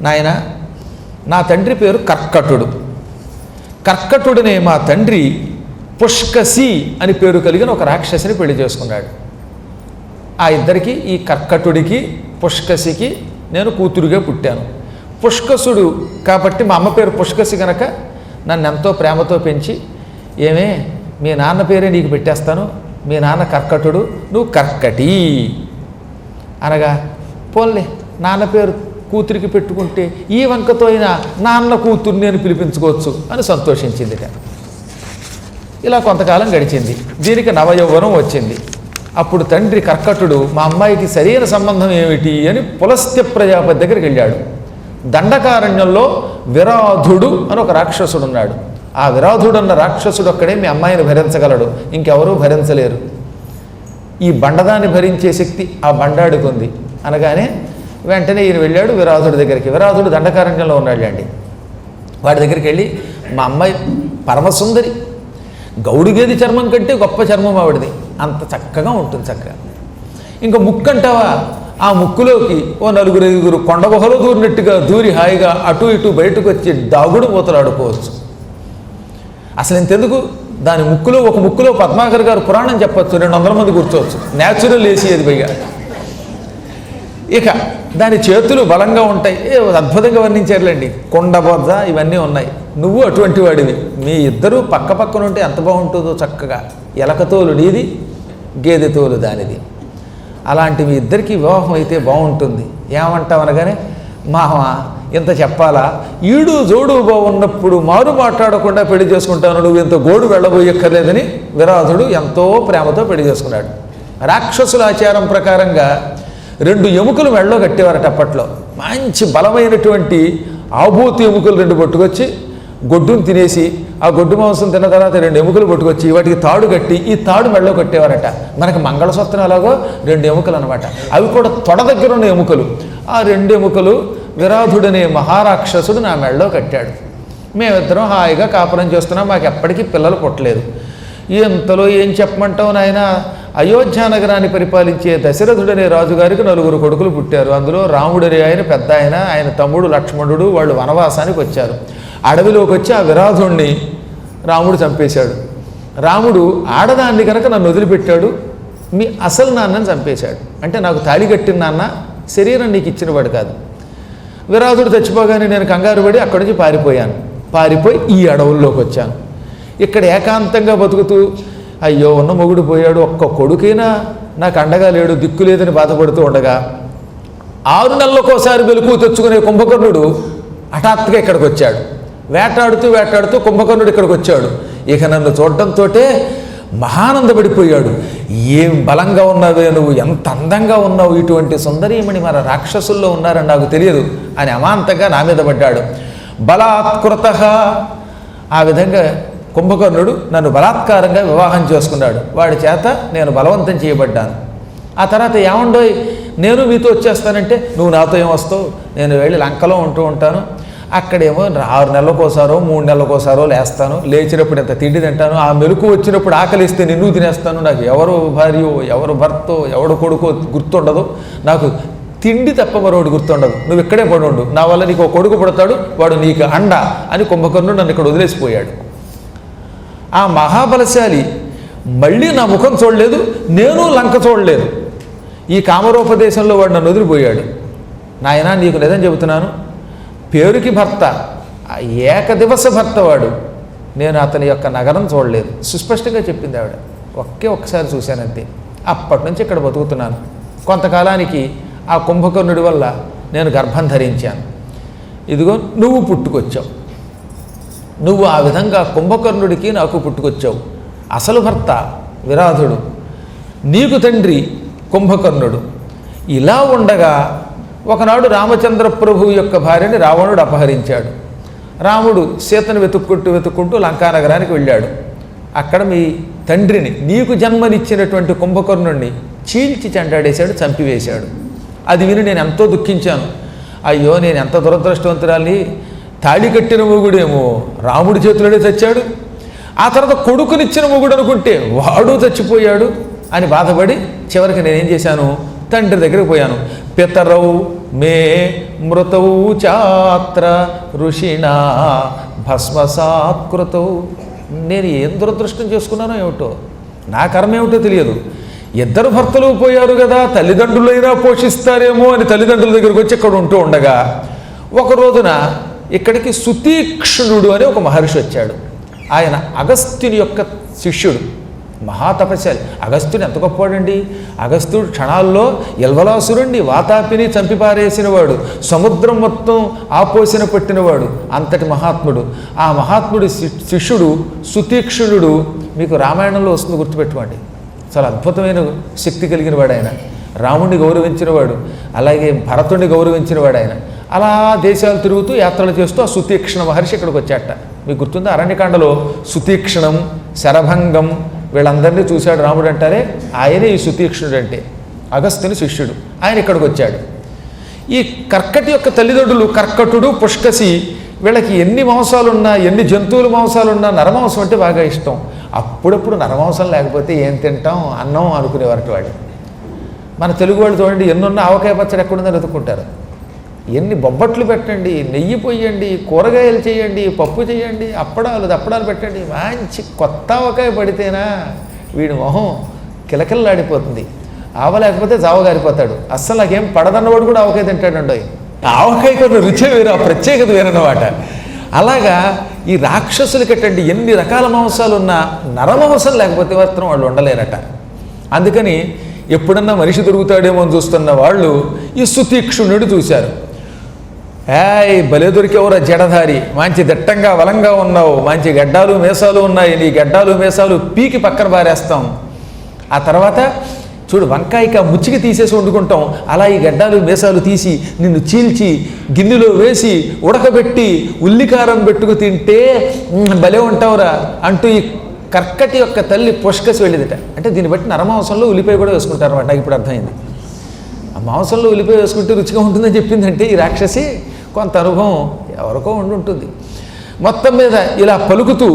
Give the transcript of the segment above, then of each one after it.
నాయన, నా తండ్రి పేరు కర్కటుడు. కర్కటుడనే మా తండ్రి పుష్కసి అని పేరు కలిగిన ఒక రాక్షసిని పెళ్లి చేసుకున్నాడు. ఆ ఇద్దరికి, ఈ కర్కటుడికి పుష్కసికి నేను కూతురుగా పుట్టాను. పుష్కసుడు కాబట్టి మా అమ్మ పేరు పుష్కసి కనుక నన్ను ఎంతో ప్రేమతో పెంచి, ఏమే మీ నాన్న పేరే నీకు పెట్టేస్తాను, మీ నాన్న కర్కటుడు, నువ్వు కర్కటి అనగా, పోన్లే నాన్న పేరు కూతురికి పెట్టుకుంటే ఈ వంకతో అయినా నాన్న కూతుర్ని అని పిలిపించుకోవచ్చు అని సంతోషించిందిట. ఇలా కొంతకాలం గడిచింది. దీనికి నవయౌవనం వచ్చింది. అప్పుడు తండ్రి కర్కటుడు మా అమ్మాయికి సరైన సంబంధం ఏమిటి అని పులస్త్య ప్రజాపతి దగ్గరికి వెళ్ళాడు. దండకారణ్యంలో విరాధుడు అని ఒక రాక్షసుడు ఉన్నాడు. ఆ విరాధుడు అన్న రాక్షసుడు ఒక్కడే మీ అమ్మాయిని భరించగలడు, ఇంకెవరూ భరించలేరు. ఈ బండదాన్ని భరించే శక్తి ఆ బండాడికి ఉంది అనగానే వెంటనే ఈయన వెళ్ళాడు విరాధుడి దగ్గరికి. విరాధుడు దండకారణ్యంలో ఉన్నాడు అండి. వాడి దగ్గరికి వెళ్ళి, మా అమ్మాయి పరమసుందరి, గౌడిగేది చర్మం కంటే గొప్ప చర్మం ఆవిడది, అంత చక్కగా ఉంటుంది చక్కగా. ఇంకా ముక్కు అంటావా, ఆ ముక్కులోకి ఓ 4-5 కొండ గుహలో దూరినట్టుగా దూరి హాయిగా అటు ఇటు బయటకు వచ్చి దాగుడు మూతలు ఆడుకోవచ్చు. అసలు ఇంతెందుకు, దాని ముక్కులో, ఒక ముక్కులో పద్మాకర్ గారు పురాణం చెప్పచ్చు, 200 మంది కూర్చోవచ్చు, న్యాచురల్ ఏసీ అది పైగా. ఇక దాని చేతులు బలంగా ఉంటాయి, అద్భుతంగా వర్ణించారులేండి. కొండబొజ్జ ఇవన్నీ ఉన్నాయి. నువ్వు అటువంటి వాడివి, మీ ఇద్దరూ పక్క పక్కన ఉంటే ఎంత బాగుంటుందో చక్కగా. ఎలకతోలు నీది, గేదెతోలు దానిది. అలాంటి మీ ఇద్దరికి వివాహం అయితే బాగుంటుంది. ఏమంటావు అనగానే, మామ ఇంత చెప్పాలా, ఈడు జోడు బాగున్నప్పుడు మారు మాట్లాడకుండా పెళ్లి చేసుకుంటాను, నువ్వు ఇంత గోడు వెళ్ళబోయక్కర్లేదని విరాధుడు ఎంతో ప్రేమతో పెళ్లి చేసుకున్నాడు. రాక్షసుల ఆచారం ప్రకారంగా 2 ఎముకలు మెడలో కట్టేవారట అప్పట్లో. మంచి బలమైనటువంటి ఆభూతి ఎముకలు 2 పట్టుకొచ్చి గొడ్డును తినేసి, ఆ గొడ్డు మాంసం తిన్న తర్వాత 2 ఎముకలు పట్టుకొచ్చి వాటికి తాడు కట్టి ఈ తాడు మెడలో కట్టేవారట. మనకి మంగళసూత్రం అలాగో 2 ఎముకలు అనమాట. అవి కూడా తొడ దగ్గర ఉన్న ఎముకలు. ఆ 2 ఎముకలు విరాధుడనే మహారాక్షసుడు నా మెడలో కట్టాడు. మేమిద్దరం హాయిగా కాపురం చేస్తున్నాం, మాకు ఎప్పటికీ పిల్లలు పుట్టలేదు. ఇంతలో ఏం చెప్పమంటావు నాయన, అయోధ్య నగరాన్ని పరిపాలించే దశరథుడనే రాజుగారికి 4 కొడుకులు పుట్టారు. అందులో రాముడనే ఆయన పెద్ద ఆయన, ఆయన తమ్ముడు లక్ష్మణుడు, వాళ్ళు వనవాసానికి వచ్చారు. అడవిలోకి వచ్చి ఆ విరాధుణ్ణి రాముడు చంపేశాడు. రాముడు ఆడదాన్ని కనుక నన్ను వదిలిపెట్టాడు, మీ అసలు నాన్నని చంపేశాడు. అంటే నాకు తాళి కట్టిన నాన్న, శరీరం నీకు ఇచ్చినవాడు కాదు. విరాధుడు చచ్చిపోగానే నేను కంగారు పడి అక్కడి నుంచి పారిపోయి ఈ అడవుల్లోకి వచ్చాను. ఇక్కడ ఏకాంతంగా బతుకుతూ, అయ్యో ఉన్న మొగుడు పోయాడు, ఒక్క కొడుకైనా నాకు అండగా లేడు, దిక్కు లేదని బాధపడుతూ ఉండగా 6 నెలలకోసారి వెలుగు తెచ్చుకునే కుంభకర్ణుడు హఠాత్తుగా ఇక్కడికి వచ్చాడు. వేటాడుతూ కుంభకర్ణుడు ఇక్కడికి వచ్చాడు. ఇక నన్ను చూడటంతో మహానందపడిపోయాడు. ఏం బలంగా ఉన్నావే నువ్వు, ఎంత అందంగా ఉన్నావు, ఇటువంటి సుందరీమణి మన రాక్షసుల్లో ఉన్నారని నాకు తెలియదు అని అమాంతంగా నా మీద పడ్డాడు. బలాత్కృత, ఆ విధంగా కుంభకర్ణుడు నన్ను బలాత్కారంగా వివాహం చేసుకున్నాడు. వాడి చేత నేను బలవంతం చేయబడ్డాను. ఆ తర్వాత ఏమండోయ్ నేను మీతో వచ్చేస్తానంటే, నువ్వు నాతో ఏం వస్తావు, నేను వెళ్ళి లంకలో ఉంటూ ఉంటాను, అక్కడేమో 6 నెలలకోసారో 3 నెలలకోసారో లేస్తాను, లేచినప్పుడు ఎంత తిండి తింటాను, ఆ మెలకు వచ్చినప్పుడు ఆకలిస్తే నిన్ను తినేస్తాను, నాకు ఎవరు భార్యో ఎవరు భర్తో ఎవడు కొడుకో గుర్తుండదు, నాకు తిండి తప్ప మరొకటి గుర్తుండదు, నువ్వు ఇక్కడే పడి ఉండు, నా వల్ల నీకు కొడుకు పుడతాడు, వాడు నీకు అండ అని కుంభకర్ణుడు నన్ను ఇక్కడ వదిలేసిపోయాడు. ఆ మహాబలశాలి మళ్ళీ నా ముఖం చూడలేదు, నేను లంక చూడలేదు. ఈ కామరోపదేశంలో వాడు నన్ను వదిలిపోయాడు. నాయనా నీకు నిజం చెబుతున్నాను, పేరుకి భర్త, ఏకదివస భర్త వాడు, నేను అతని యొక్క నగరం చూడలేదు, సుస్పష్టంగా చెప్పింది ఆవిడ. ఒక్కసారి చూశానంతే. అప్పటి నుంచి ఇక్కడ బతుకుతున్నాను. కొంతకాలానికి ఆ కుంభకర్ణుడి వల్ల నేను గర్భం ధరించాను. ఇదిగో నువ్వు పుట్టుకొచ్చావు. నువ్వు ఆ విధంగా కుంభకర్ణుడికి నాకు పుట్టుకొచ్చావు. అసలు భర్త విరాధుడు, నీకు తండ్రి కుంభకర్ణుడు. ఇలా ఉండగా ఒకనాడు రామచంద్ర ప్రభు యొక్క భార్యని రావణుడు అపహరించాడు. రాముడు సీతను వెతుక్కుంటూ లంకానగరానికి వెళ్ళాడు. అక్కడ మీ తండ్రిని, నీకు జన్మనిచ్చినటువంటి కుంభకర్ణుడిని చీల్చి చెండాడేశాడు, చంపివేశాడు. అది విని నేను ఎంతో దుఃఖించాను. అయ్యో నేను ఎంత దురదృష్టవంతురాలి, తాళి కట్టిన మొగుడేమో రాముడి చేతిలోనే చచ్చాడు, ఆ తర్వాత కొడుకునిచ్చిన మొగుడు అనుకుంటే వాడు చచ్చిపోయాడు అని బాధపడి చివరికి నేనేం చేశాను, తండ్రి దగ్గరికి పోయాను. పితరౌ మే మృతౌ చాత్ర ఋషిణా భస్మసాత్కృతౌ. నేను ఏం దురదృష్టం చేసుకున్నానో ఏమిటో, నా కర్మ ఏమిటో తెలియదు. ఇద్దరు భర్తలు పోయారు కదా, తల్లిదండ్రులైనా పోషిస్తారేమో అని తల్లిదండ్రుల దగ్గరికి వచ్చి ఇక్కడ ఉంటూ ఉండగా ఒక రోజున ఇక్కడికి సుతీక్ష్ణుడు అని ఒక మహర్షి వచ్చాడు. ఆయన అగస్త్యుని యొక్క శిష్యుడు, మహాతపస్యాలి. అగస్త్యుడు ఎంత గొప్పవాడండి. అగస్త్యుడు క్షణాల్లో ఎల్వలాసురుణ్ణి వాతాపిని చంపిపారేసినవాడు, సముద్రం మొత్తం ఆపోసిన పట్టినవాడు, అంతటి మహాత్ముడు. ఆ మహాత్ముడి శిష్యుడు సుతీక్ష్ణుడు. మీకు రామాయణంలో వస్తుంది, గుర్తుపెట్టుకోండి. చాలా అద్భుతమైన శక్తి కలిగిన వాడు ఆయన. రాముణ్ణి గౌరవించినవాడు, అలాగే భరతుడిని గౌరవించినవాడు ఆయన. అలా దేశాలు తిరుగుతూ యాత్రలు చేస్తూ ఆ సుతీక్ష్ణ మహర్షి ఇక్కడికి వచ్చాట. మీకు గుర్తుందా, అరణ్యకాండలో సుతీక్ష్ణం, శరభంగం వీళ్ళందరినీ చూశాడు రాముడు అంటారే, ఆయనే ఈ సుతీక్ష్ణుడు అంటే. అగస్త్యుని శిష్యుడు ఆయన ఇక్కడికి వచ్చాడు. ఈ కర్కటి యొక్క తల్లిదండ్రులు కర్కటుడు, పుష్కసి, వీళ్ళకి ఎన్ని మాంసాలున్నా, ఎన్ని జంతువుల మాంసాలున్నా నరమాంసం అంటే బాగా ఇష్టం. అప్పుడప్పుడు నరమాంసం లేకపోతే ఏం తింటాం, అన్నం అనుకునేవారట వాళ్ళు. మన తెలుగు వాళ్ళు చూడండి, ఎన్నున్న ఆవకాయ పచ్చడి ఎక్కడుందని వెతుక్కుంటారు. ఎన్ని బొబ్బట్లు పెట్టండి, నెయ్యి పొయ్యండి, కూరగాయలు చేయండి, పప్పు చేయండి, అప్పడాలు పెట్టండి, మంచి కొత్త ఆవకాయ పడితేనా వీడి మొహం కిలకిల్లాడిపోతుంది. ఆవ లేకపోతే జావగారిపోతాడు. అస్సలు నాకేం పడదన్నవాడు కూడా ఆవకాయ తింటాడండి. ఆవకాయ కొన్ని రుచి వేరు, ఆ ప్రత్యేకత వేరన్నమాట. అలాగా ఈ రాక్షసులు కట్టండి ఎన్ని రకాల మాంసాలు ఉన్నా నరమాంసం లేకపోతే మాత్రం వాళ్ళు ఉండలేరట. అందుకని ఎప్పుడన్నా మనిషి దొరుకుతాడేమో అని చూస్తున్న వాళ్ళు ఈ సుతీక్ష్ణుడు చూశారు. భలే దొరికేవరా జడధారి, మంచి దట్టంగా బలంగా ఉన్నావు, మంచి గడ్డాలు మీసాలు ఉన్నాయి, నీ గడ్డాలు మీసాలు పీకి పక్కన పారేస్తాం. ఆ తర్వాత చూడు వంకాయక ముచ్చికి తీసేసి వండుకుంటాం, అలా ఈ గడ్డాలు మీసాలు తీసి నిన్ను చీల్చి గిన్నెలో వేసి ఉడకబెట్టి ఉల్లికారం పెట్టుకు తింటే భలే ఉంటావురా అంటూ ఈ కర్కటి యొక్క తల్లి పుష్కసి వెళ్ళేదిట. అంటే దీన్ని బట్టి నరమాంసంలో ఉల్లిపాయ కూడా వేసుకుంటారు అన్నమాట. నాకు ఇప్పుడు అర్థమైంది. ఆ మాంసంలో ఉల్లిపాయ వేసుకుంటే రుచిగా ఉంటుందని చెప్పిందంటే ఈ రాక్షసి కొంత అనుభవం ఎవరికో ఉండుంటుంది. మొత్తం మీద ఇలా పలుకుతూ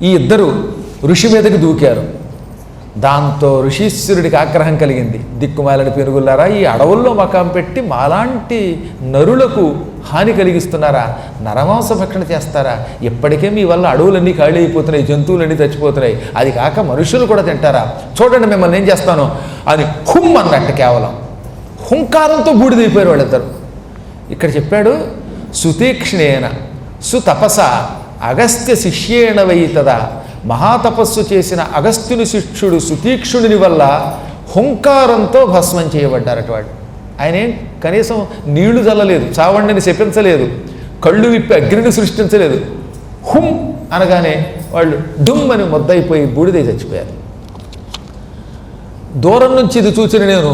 ఈ ఇద్దరు ఋషి మీదకి దూకారు. దాంతో ఋషీశ్వరుడికి ఆగ్రహం కలిగింది. దిక్కుమాలని పెరుగులారా, ఈ అడవుల్లో మకాం పెట్టి మాలాంటి నరులకు హాని కలిగిస్తున్నారా, నరమాంస భక్షణ చేస్తారా, ఇప్పటికే మీ వల్ల అడవులన్నీ ఖాళీ అయిపోతున్నాయి, జంతువులన్నీ చచ్చిపోతున్నాయి, అది కాక మనుషులు కూడా తింటారా, చూడండి మిమ్మల్ని ఏం చేస్తాను అని హుమ్ అన్నట్టు కేవలం హుంకారంతో బూడిదైపోయారు వాళ్ళిద్దరు. ఇక్కడ చెప్పాడు సుతీక్ష్ణేన సుతపస అగస్త్య శిష్యేణ వైతదా. మహాతపస్సు చేసిన అగస్త్యుని శిష్యుడు సుతీక్షుడిని వల్ల హుంకారంతో భస్మం చేయబడ్డారట వాడు. ఆయన ఏం కనీసం నీళ్లు చల్లలేదు, చావండిని శపించలేదు, కళ్ళు విప్పి అగ్నిని సృష్టించలేదు. హుం అనగానే వాళ్ళు డుమ్ అని మొద్దయిపోయి బూడిదై చచ్చిపోయారు. దూరం నుంచి ఇది చూసిన నేను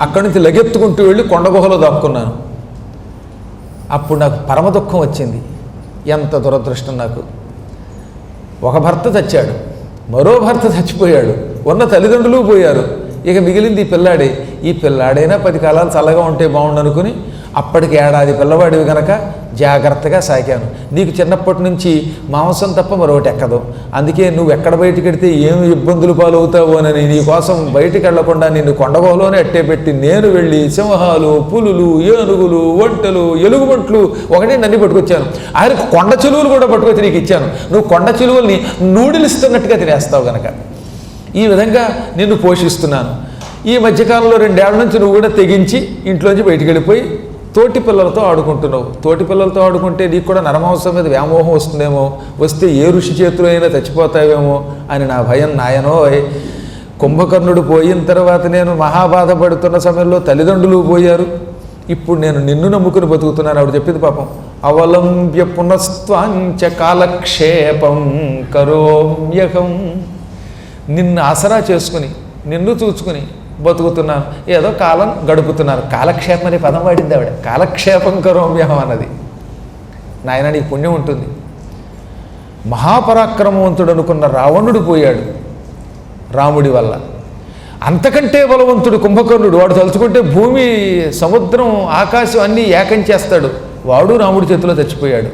అక్కడి నుంచి లగెత్తుకుంటూ వెళ్ళి కొండగుహలో దాక్కున్నాను. అప్పుడు నాకు పరమ దుఃఖం వచ్చింది. ఎంత దురదృష్టం నాకు. ఒక భర్త చచ్చాడు, మరో భర్త చచ్చిపోయాడు, ఉన్న తల్లిదండ్రులు పోయారు, ఇక మిగిలింది ఈ పిల్లాడే. ఈ పిల్లాడైనా 10 కాలాలు చల్లగా ఉంటే బాగుండనుకుని అప్పటికి ఏడాది పిల్లవాడివి కనుక జాగ్రత్తగా సాగాను. నీకు చిన్నప్పటి నుంచి మాంసం తప్ప మరొకటి ఎక్కదు, అందుకే నువ్వు ఎక్కడ బయటికి వెడితే ఏమి ఇబ్బందులు పాలవుతావోనని నీకోసం బయటికి వెళ్లకుండా నిన్ను కొండగోలోనే అట్టే పెట్టి నేను వెళ్ళి సింహాలు, పులులు, ఏనుగులు, ఒంటెలు, ఎలుగుబంట్లు ఒకటే నన్ను పట్టుకొచ్చాను. ఆయనకు కొండ చిలువలు కూడా పట్టుకొచ్చి నీకు ఇచ్చాను. నువ్వు కొండ చిలువల్ని నూడిల్స్ తిన్నట్టుగా తినేస్తావు కనుక ఈ విధంగా నిన్ను పోషిస్తున్నాను. ఈ మధ్యకాలంలో 2 ఏళ్ల నుంచి నువ్వు కూడా తెగించి ఇంట్లోంచి బయటికి వెళ్ళిపోయి తోటి పిల్లలతో ఆడుకుంటున్నావు. తోటి పిల్లలతో ఆడుకుంటే నీకు కూడా నరమాంసం మీద వ్యామోహం వస్తుందేమో, వస్తే ఏ ఋషి చేతిలో అయినా చచ్చిపోతావేమో అని నా భయం. నాయనో, కుంభకర్ణుడు పోయిన తర్వాత నేను మహాబాధపడుతున్న సమయంలో తల్లిదండ్రులు పోయారు, ఇప్పుడు నేను నిన్ను నమ్ముకుని బతుకుతున్నాను. ఆవిడ చెప్పింది పాపం. అవలంబ్య పునస్త్వాంచ కాలక్షేపం కరోమ్యహం. నిన్ను ఆసరా చేసుకుని నిన్ను చూచుకుని బతుకుతున్నాను, ఏదో కాలం గడుపుతున్నాను. కాలక్షేపం అనే పదం వాడింది ఆవిడ. కాలక్షేపం కరోమ్యహం అన్నది. నాయన నీకు పుణ్యం ఉంటుంది. మహాపరాక్రమవంతుడు అనుకున్న రావణుడు పోయాడు రాముడి వల్ల. అంతకంటే బలవంతుడు కుంభకర్ణుడు. వాడు తలుచుకుంటే భూమి, సముద్రం, ఆకాశం అన్నీ ఏకం చేస్తాడు. వాడు రాముడి చేతిలో చచ్చిపోయాడు.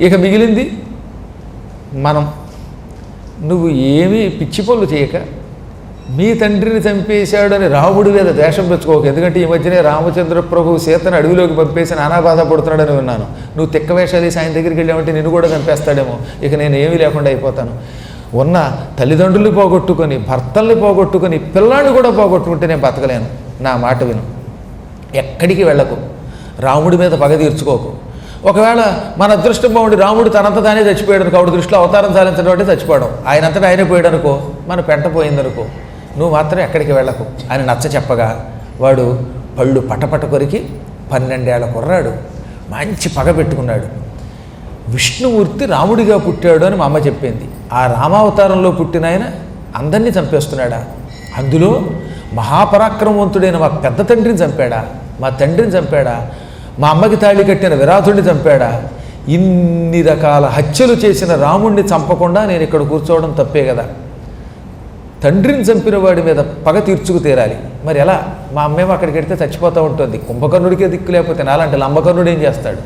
ఇక మిగిలింది మనం. నువ్వు ఏమీ పిచ్చి పనులు చేయక మీ తండ్రిని చంపేశాడని రాముడి మీద ద్వేషం పెంచుకోకు. ఎందుకంటే ఈ మధ్యనే రామచంద్ర ప్రభు సీతను అడవిలోకి పంపేసి నానా బాధపడుతున్నాడని విన్నాను. నువ్వు తిక్క వేషాలు వేసి ఆయన దగ్గరికి వెళ్ళామంటే నిన్ను కూడా చంపేస్తాడేమో. ఇక నేను ఏమీ లేకుండా అయిపోతాను. ఉన్న తల్లిదండ్రుల్ని పోగొట్టుకొని, భర్తల్ని పోగొట్టుకొని, పిల్లాన్ని కూడా పోగొట్టుకుంటే నేను బతకలేను. నా మాట విను, ఎక్కడికి వెళ్ళకు, రాముడి మీద పగ తీర్చుకోకు. ఒకవేళ మన అదృష్టం బాగుండి రాముడు తనంత తానే చచ్చిపోయాడు అనుకో, ఆవిడ దృష్టిలో అవతారం సాధించడం అంటే చచ్చిపోవడం, ఆయనంతటా ఆయనే పోయాడు అనుకో, మన పెంట పోయిందనుకో, నువ్వు మాత్రం ఎక్కడికి వెళ్ళకు అని నచ్చ చెప్పగా వాడు పళ్ళు పటపట కొరికి 12 ఏళ్ల కుర్రాడు మంచి పగ పెట్టుకున్నాడు. విష్ణుమూర్తి రాముడిగా పుట్టాడు అని మా అమ్మ చెప్పింది. ఆ రామావతారంలో పుట్టిన ఆయన అందరినీ చంపేస్తున్నాడా? అందులో మహాపరాక్రమవంతుడైన మా పెద్ద తండ్రిని చంపాడా? మా తండ్రిని చంపాడా? మా అమ్మకి తాళి కట్టిన విరాధుడిని చంపాడా? ఇన్ని రకాల హత్యలు చేసిన రాముణ్ణి చంపకుండా నేను ఇక్కడ కూర్చోవడం తప్పే కదా. తండ్రిని చంపిన వాడి మీద పగ తీర్చుకు తీరాలి. మరి ఎలా? మా అమ్మేమో అక్కడికి వెడితే చచ్చిపోతూ ఉంటుంది. కుంభకర్ణుడికే దిక్కు లేకపోతే నాలాంటి లంబకర్ణుడు ఏం చేస్తాడు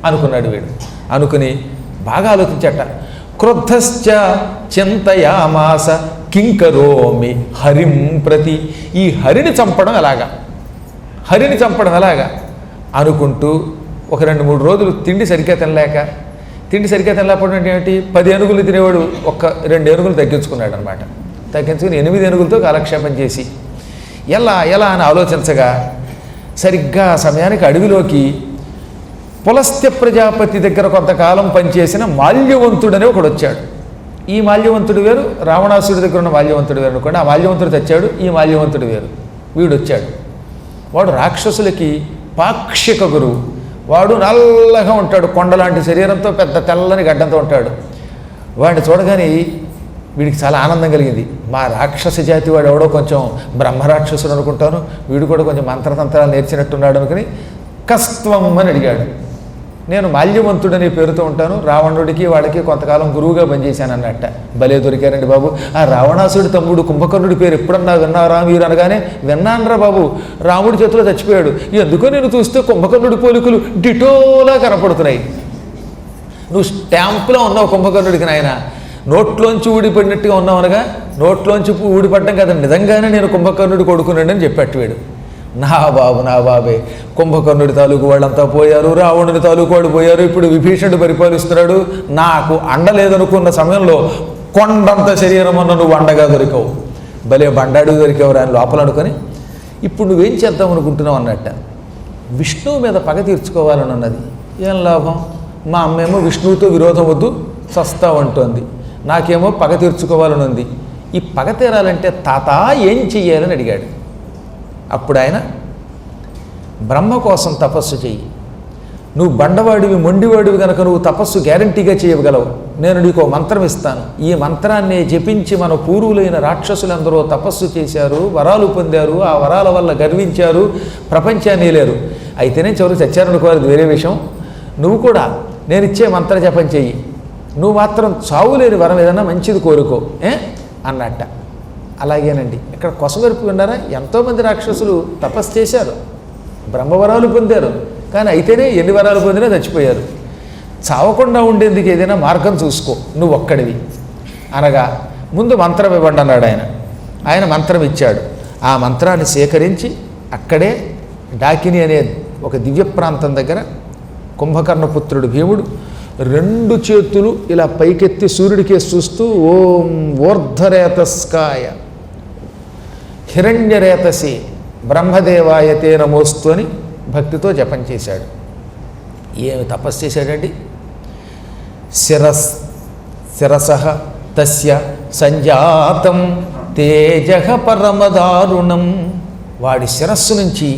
అనుకున్నాడు వీడు. అనుకుని బాగా ఆలోచించట. క్రుద్ధశ్చ చింతయామాస కింకరోమి హరిం ప్రతి. ఈ హరిని చంపడం ఎలాగా, హరిని చంపడం ఎలాగా అనుకుంటూ ఒక 2-3 రోజులు తిండి సరిగ్గా తినలేకపోవడం అంటే ఏమిటి, 10 ఏనుగులు తినేవాడు 2 ఏనుగులు తగ్గించుకున్నాడు అనమాట. తగ్గించుకుని 8 ఏనుగులతో కాలక్షేపం చేసి ఎలా అని ఆలోచించగా సరిగ్గా సమయానికి అడవిలోకి పులస్త్య ప్రజాపతి దగ్గర కొంతకాలం పనిచేసిన మాల్యవంతుడనే ఒకడు వచ్చాడు. ఈ మాల్యవంతుడు వేరు, రావణాసుడి దగ్గర ఉన్న మాల్యవంతుడు వేరు అనుకోండి. ఆ మాల్యవంతుడు తెచ్చాడు, ఈ మాల్యవంతుడు వేరు. వీడు వచ్చాడు. వాడు రాక్షసులకి పాక్షిక గురువు. వాడు నల్లగా ఉంటాడు, కొండలాంటి శరీరంతో, పెద్ద తెల్లని గడ్డంతో ఉంటాడు. వాడిని చూడగానే వీడికి చాలా ఆనందం కలిగింది. మా రాక్షస జాతి వాడు ఎవడో కొంచెం బ్రహ్మరాక్షసుడు అనుకుంటాను, వీడు కూడా కొంచెం మంత్రతంత్రాలు నేర్చినట్టున్నాడు అనుకుని కస్త్వం అని అడిగాడు. నేను మాల్యవంతుడనే పేరుతో ఉంటాను, రావణుడికి వాడికి కొంతకాలం గురువుగా పనిచేశాను అన్నట్ట. భలే దొరికారండి బాబు. ఆ రావణాసుడి తమ్ముడు కుంభకర్ణుడి పేరు ఎప్పుడన్నా విన్నారా మీరు అనగానే, విన్నానరా బాబు, రాముడి చేతిలో చచ్చిపోయాడు. ఎందుకో నేను చూస్తే కుంభకర్ణుడి పోలికలు డిటోలా కనపడుతున్నాయి. నువ్వు స్టాంపులో ఉన్నావు కుంభకర్ణుడికి నాయన, నోట్లోంచి ఊడిపడినట్టుగా ఉన్నావు అనగా, నోట్లోంచి ఊడిపడ్డం కదా, నిజంగానే నేను కుంభకర్ణుడి కొడుకున్నాడు అని చెప్పాడు వీడు. నా బాబే, కుంభకర్ణుడి తాలూకు వాళ్ళంతా పోయారు, రావణుడి తాలూకు వాడు పోయారు, ఇప్పుడు విభీషణుడు పరిపాలిస్తున్నాడు. నాకు అండ లేదనుకున్న సమయంలో కొండంత శరీరం అన్న నువ్వు అండగా దొరికావు, భలే బండాడు దొరికావు అని లోపల అనుకొని, ఇప్పుడు నువ్వేం చేద్దాం అనుకుంటున్నావు అన్నట్ట. విష్ణువు మీద పగ తీర్చుకోవాలని ఉన్నది. ఏం లాభం? మా అమ్మేమో విష్ణువుతో విరోధం వద్దు చస్తావంటోంది, నాకేమో పగ తీర్చుకోవాలని ఉంది. ఈ పగ తీరాలంటే తాత ఏం చెయ్యాలని అడిగాడు. అప్పుడు ఆయన, బ్రహ్మ కోసం తపస్సు చెయ్యి. నువ్వు బండవాడివి, మొండివాడివి కనుక నువ్వు తపస్సు గ్యారంటీగా చేయగలవు. నేను నీకు మంత్రం ఇస్తాను. ఈ మంత్రాన్ని జపించి మన పూర్వులైన రాక్షసులందరూ తపస్సు చేశారు, వరాలు పొందారు, ఆ వరాల వల్ల గర్వించారు, ప్రపంచాన్ని లేరు. అయితేనే చివరికి చచ్చారనుకోవాలి, వేరే విషయం. నువ్వు కూడా నేను ఇచ్చే మంత్ర జపం చెయ్యి. నువ్వు మాత్రం చావులేని వరం ఏదన్నా మంచిది కోరుకో అన్నట్ట. అలాగేనండి. ఇక్కడ కొసమెరుపు విన్నారా? ఎంతోమంది రాక్షసులు తపస్సు చేశారు, బ్రహ్మవరాలు పొందారు, కానీ అయితేనే ఎన్ని వరాలు పొందినా చచ్చిపోయారు. చావకుండా ఉండేందుకు ఏదైనా మార్గం చూసుకో నువ్వు ఒక్కడివి అనగా, ముందు మంత్రం ఇవ్వండి అన్నాడు ఆయన. ఆయన మంత్రం ఇచ్చాడు. ఆ మంత్రాన్ని సేకరించి అక్కడే డాకిని అనే ఒక దివ్య ప్రాంతం దగ్గర కుంభకర్ణపుత్రుడు భీముడు 2 చేతులు ఇలా పైకెత్తి సూర్యుడికేసి చూస్తూ ఓం ఊర్ధ్వరేతస్కాయ హిరణ్యరేతసి బ్రహ్మదేవాయతే నమోస్తు అని భక్తితో జపం చేశాడు. ఏమి తపస్సు చేశాడండి? శిరసః తస్య సంజాతం తేజః పరమదారుణం. వాడి శిరస్సు నుంచి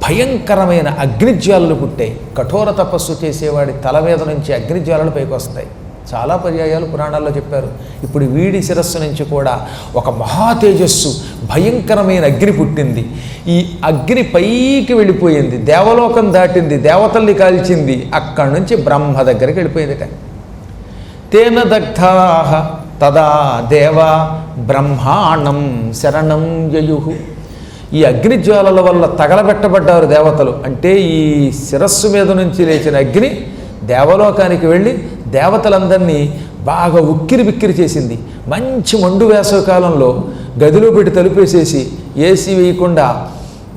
భయంకరమైన అగ్నిజ్వాలలు పుట్టాయి. కఠోర తపస్సు చేసేవాడి తల మీద నుంచి అగ్నిజ్వాలలు పైకి వస్తాయి. చాలా పర్యాయాలు పురాణాల్లో చెప్పారు. ఇప్పుడు వీడి శిరస్సు నుంచి కూడా ఒక మహా తేజస్సు, భయంకరమైన అగ్ని పుట్టింది. ఈ అగ్ని పైకి వెళ్ళిపోయింది, దేవలోకం దాటింది, దేవతల్ని కాల్చింది, అక్కడి నుంచి బ్రహ్మ దగ్గరికి వెళ్ళిపోయిందిట. తేన దగ్ధాః తదా దేవా బ్రహ్మాణం శరణం యయుః. ఈ అగ్నిజ్వాలల వల్ల తగలబెట్టబడ్డారు దేవతలు. అంటే ఈ శిరస్సు మీద నుంచి లేచిన అగ్ని దేవలోకానికి వెళ్ళి దేవతలందరినీ బాగా ఉక్కిరి బిక్కిరి చేసింది. మంచి మండు వేసవికాలంలో గదిలో పెట్టి తలుపేసేసి ఏసీ వేయకుండా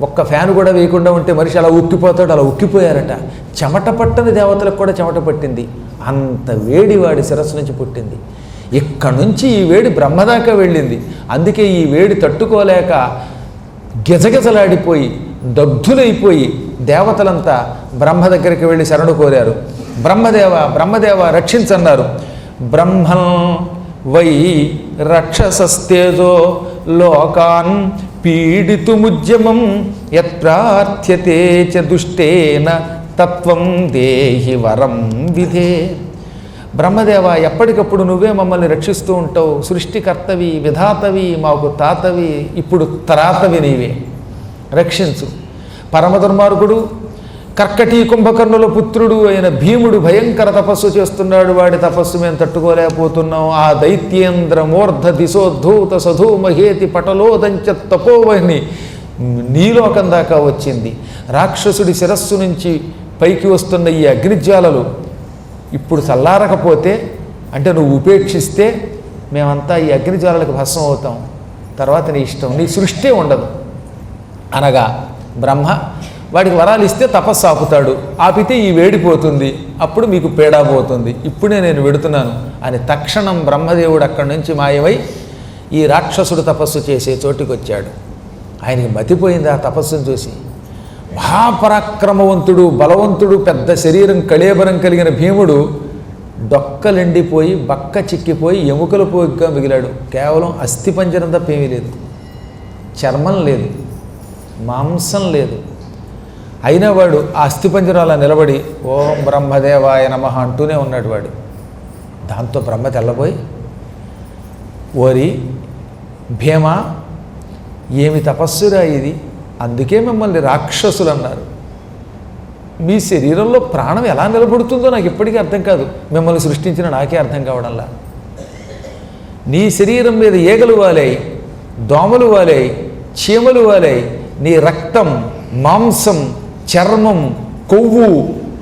ఒక్క ఫ్యాన్ కూడా వేయకుండా ఉంటే మనిషి అలా ఉక్కిపోతాడు. అలా ఉక్కిపోయారట. చెమట పట్టని దేవతలకు కూడా చెమట పట్టింది. అంత వేడి వాడి శిరస్సు నుంచి పుట్టింది. ఇక్కడి నుంచి ఈ వేడి బ్రహ్మదాకా వెళ్ళింది. అందుకే ఈ వేడి తట్టుకోలేక గిజగిజలాడిపోయి దగ్ధులైపోయి దేవతలంతా బ్రహ్మ దగ్గరికి వెళ్ళి శరణు కోరారు. బ్రహ్మదేవ రక్షించన్నారు. బ్రహ్మం వై రక్షసస్తేజో లోకాన్ పీడితుముద్యమం యత్ప్రార్థ్యతే చ దుష్టేన తత్వం దేహి వరం విధే. బ్రహ్మదేవ, ఎప్పటికప్పుడు నువ్వే మమ్మల్ని రక్షిస్తూ ఉంటావు. సృష్టికర్తవి, విధాతవి, మాకు తాతవి, ఇప్పుడు త్రాతవి నీవే, రక్షించు. పరమదుర్మార్గుడు కర్కటీ కుంభకర్ణుల పుత్రుడు అయిన భీముడు భయంకర తపస్సు చేస్తున్నాడు. వాడి తపస్సు మేము తట్టుకోలేకపోతున్నాం. ఆ దైత్యేంద్ర మూర్ధ దిశోద్ధూత సధూ మహేతి పటలోదంచ తపోవహ్ని నీలోకం దాకా వచ్చింది. రాక్షసుడి శిరస్సు నుంచి పైకి వస్తున్న ఈ అగ్నిజ్వాలలు ఇప్పుడు చల్లారకపోతే, అంటే నువ్వు ఉపేక్షిస్తే మేమంతా ఈ అగ్నిజ్వాలలకు భస్మం అవుతాం. తర్వాత నీ ఇష్టం, నీ సృష్టి ఉండదు అనగా బ్రహ్మ వాడికి వరాలు ఇస్తే తపస్సు ఆపుతాడు. ఆపితే ఈ వేడిపోతుంది, అప్పుడు మీకు పీడా పోతుంది. ఇప్పుడే నేను వెడుతున్నాను అని తక్షణం బ్రహ్మదేవుడు అక్కడి నుంచి మాయమై ఈ రాక్షసుడు తపస్సు చేసే చోటుకి వచ్చాడు. ఆయనకి మతిపోయింది ఆ తపస్సును చూసి. మహాపరాక్రమవంతుడు, బలవంతుడు, పెద్ద శరీరం, కళేబరం కలిగిన భీముడు డొక్కలెండిపోయి బక్క చిక్కిపోయి ఎముకలు పోయిగా మిగిలాడు. కేవలం అస్థిపంజరం తప్ప ఏమీ లేదు. చర్మం లేదు, మాంసం లేదు. అయినా వాడు ఆ అస్థిపంజరాల నిలబడి ఓం బ్రహ్మదేవాయ నమః అంటూనే ఉన్నాడు వాడు. దాంతో బ్రహ్మ తెల్లబోయి, ఓరి భీమా, ఏమి తపస్సురా ఇది, అందుకే మిమ్మల్ని రాక్షసులు అన్నారు. మీ శరీరంలో ప్రాణం ఎలా నిలబడుతుందో నాకు ఇప్పటికీ అర్థం కాదు. మిమ్మల్ని సృష్టించిన నాకే అర్థం కావడంలా. నీ శరీరం మీద ఈగలు వాలాయి, దోమలు వాలాయి, చీమలు వాలాయి. నీ రక్తం, మాంసం, చర్మం, కొవ్వు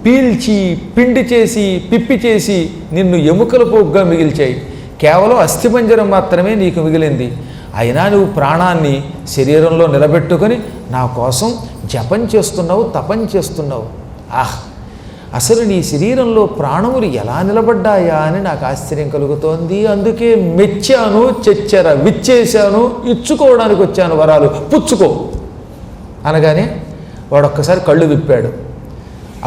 పీల్చి పిండి చేసి పిప్పి చేసి నిన్ను ఎముకల పోగ్గా మిగిల్చాయి. కేవలం అస్థిపంజరం మాత్రమే నీకు మిగిలింది. అయినా నువ్వు ప్రాణాన్ని శరీరంలో నిలబెట్టుకొని నా కోసం జపం చేస్తున్నావు, తపం చేస్తున్నావు. అసలు నీ శరీరంలో ప్రాణములు ఎలా నిలబడ్డాయా అని నాకు ఆశ్చర్యం కలుగుతోంది. అందుకే మెచ్చాను, చెచ్చెర విచ్చేశాను, ఇచ్చుకోవడానికి వచ్చాను వరాలు, పుచ్చుకో అనగానే వాడొక్కసారి కళ్ళు విప్పాడు.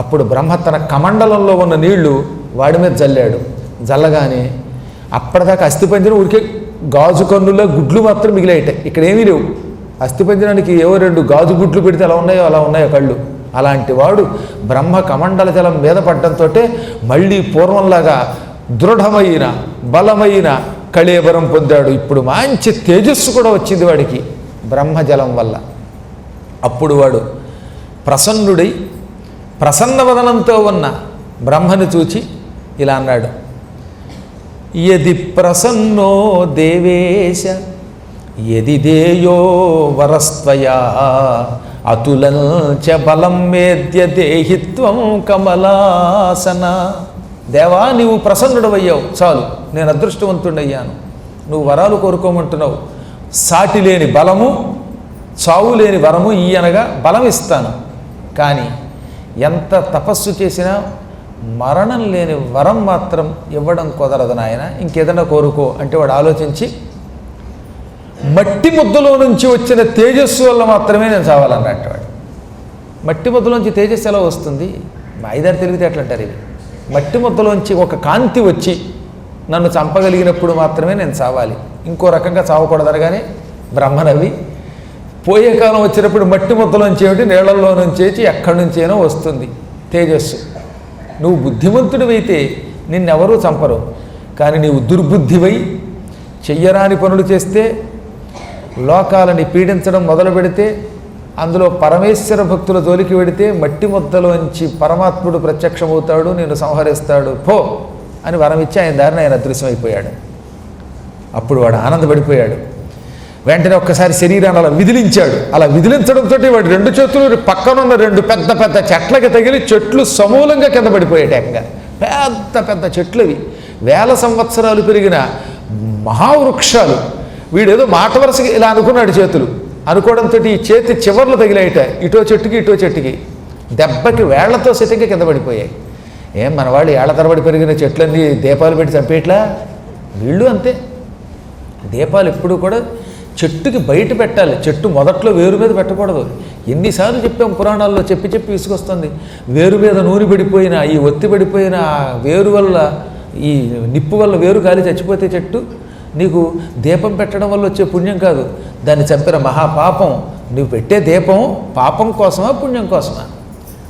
అప్పుడు బ్రహ్మ తన కమండలంలో ఉన్న నీళ్లు వాడి మీద జల్లాడు. జల్లగానే అప్పటిదాకా అస్థిపంజరం ఉరికే గాజు కన్నుల్లో గుడ్లు మాత్రం మిగిలాయట. ఇక్కడ ఏమీ లేవు. అస్థిపంజరానికి ఏవో 2 గాజు గుడ్లు పెడితే అలా ఉన్నాయో కళ్ళు. అలాంటి వాడు బ్రహ్మ కమండల జలం మీద పడ్డంతో మళ్ళీ పూర్వంలాగా దృఢమైన బలమైన కళేబరం పొందాడు. ఇప్పుడు మంచి తేజస్సు కూడా వచ్చింది వాడికి బ్రహ్మజలం వల్ల. అప్పుడు వాడు ప్రసన్నుడై ప్రసన్నవదనంతో ఉన్న బ్రహ్మను చూచి ఇలా అన్నాడు, యది ప్రసన్నో దేవేశ యది దేయో వరస్త్వయా అతులంచ బలం మేద్య దేహిత్వం కమలాసన. దేవా, నీవు ప్రసన్నుడవయ్యావు, చాలు, నేను అదృష్టవంతుడయ్యాను. నువ్వు వరాలు కోరుకోమంటున్నావు. సాటి లేని బలము, చావు లేని వరము అనగా బలం ఇస్తాను. కానీ ఎంత తపస్సు చేసినా మరణం లేని వరం మాత్రం ఇవ్వడం కుదరదు నాయన, ఇంకేదైనా కోరుకో అంటే వాడు ఆలోచించి మట్టి ముద్దలో నుంచి వచ్చిన తేజస్సు వల్ల మాత్రమే నేను చావాలన్నట్టు. వాడు మట్టి ముద్దలోంచి తేజస్సు ఎలా వస్తుంది? మా ఐదారు తెలివితే ఎట్లా అంటారు ఇవి. మట్టి ముద్దలోంచి ఒక కాంతి వచ్చి నన్ను చంపగలిగినప్పుడు మాత్రమే నేను చావాలి, ఇంకో రకంగా చావకూడదనగానే బ్రహ్మనవి పోయే కాలం వచ్చినప్పుడు మట్టి ముద్దలోంచి ఏమిటి, నీళ్లలో నుంచి ఎక్కడి నుంచైనా వస్తుంది తేజస్సు. నువ్వు బుద్ధిమంతుడివైతే నిన్నెవరూ చంపరు. కానీ నీవు దుర్బుద్ధివై చెయ్యరాని పనులు చేస్తే, లోకాలని పీడించడం మొదలు పెడితే, అందులో పరమేశ్వర భక్తుల జోలికి వెడితే మట్టి ముద్దలోంచి పరమాత్ముడు ప్రత్యక్షమవుతాడు, నేను సంహరిస్తాడు, పో అని వరమిచ్చి ఆయన దారిని ఆయన అదృశ్యమైపోయాడు. అప్పుడు వాడు ఆనందపడిపోయాడు. వెంటనే ఒక్కసారి శరీరాన్ని అలా విదిలించాడు. అలా విదిలించడంతో వాడు 2 చేతులు పక్కనున్న 2 పెద్ద పెద్ద చెట్లకి తగిలి చెట్లు సమూలంగా కింద పడిపోయాడు. ఏకంగా పెద్ద పెద్ద చెట్లు అవి. వేల సంవత్సరాలు పెరిగిన మహావృక్షాలు. వీడేదో మాట వరుసకి ఇలా అనుకున్నాడు, చేతులు అనుకోవడంతో ఈ చేతి చివర్లు తగిలాయిట, ఇటో చెట్టుకి ఇటో చెట్టుకి. దెబ్బకి వేళ్లతో సితంగా కింద పడిపోయాయి. ఏం మన వాళ్ళు ఏళ్ల తరబడి పెరిగిన చెట్లన్నీ దీపాలు పెట్టి చంపేట్లా, వీళ్ళు అంతే. దీపాలు ఎప్పుడు కూడా చెట్టుకి బయట పెట్టాలి, చెట్టు మొదట్లో వేరు మీద పెట్టకూడదు. ఎన్నిసార్లు చెప్పాం పురాణాల్లో, చెప్పి చెప్పి విసుకొస్తుంది. వేరు మీద నూనె పడిపోయిన, ఈ ఒత్తి పడిపోయిన వేరు వల్ల, ఈ నిప్పు వల్ల వేరు కాలి చచ్చిపోతే చెట్టు నీకు దీపం పెట్టడం వల్ల వచ్చే పుణ్యం కాదు, దాన్ని చంపిన మహాపాపం. నువ్వు పెట్టే దీపం పాపం కోసమా పుణ్యం కోసమా?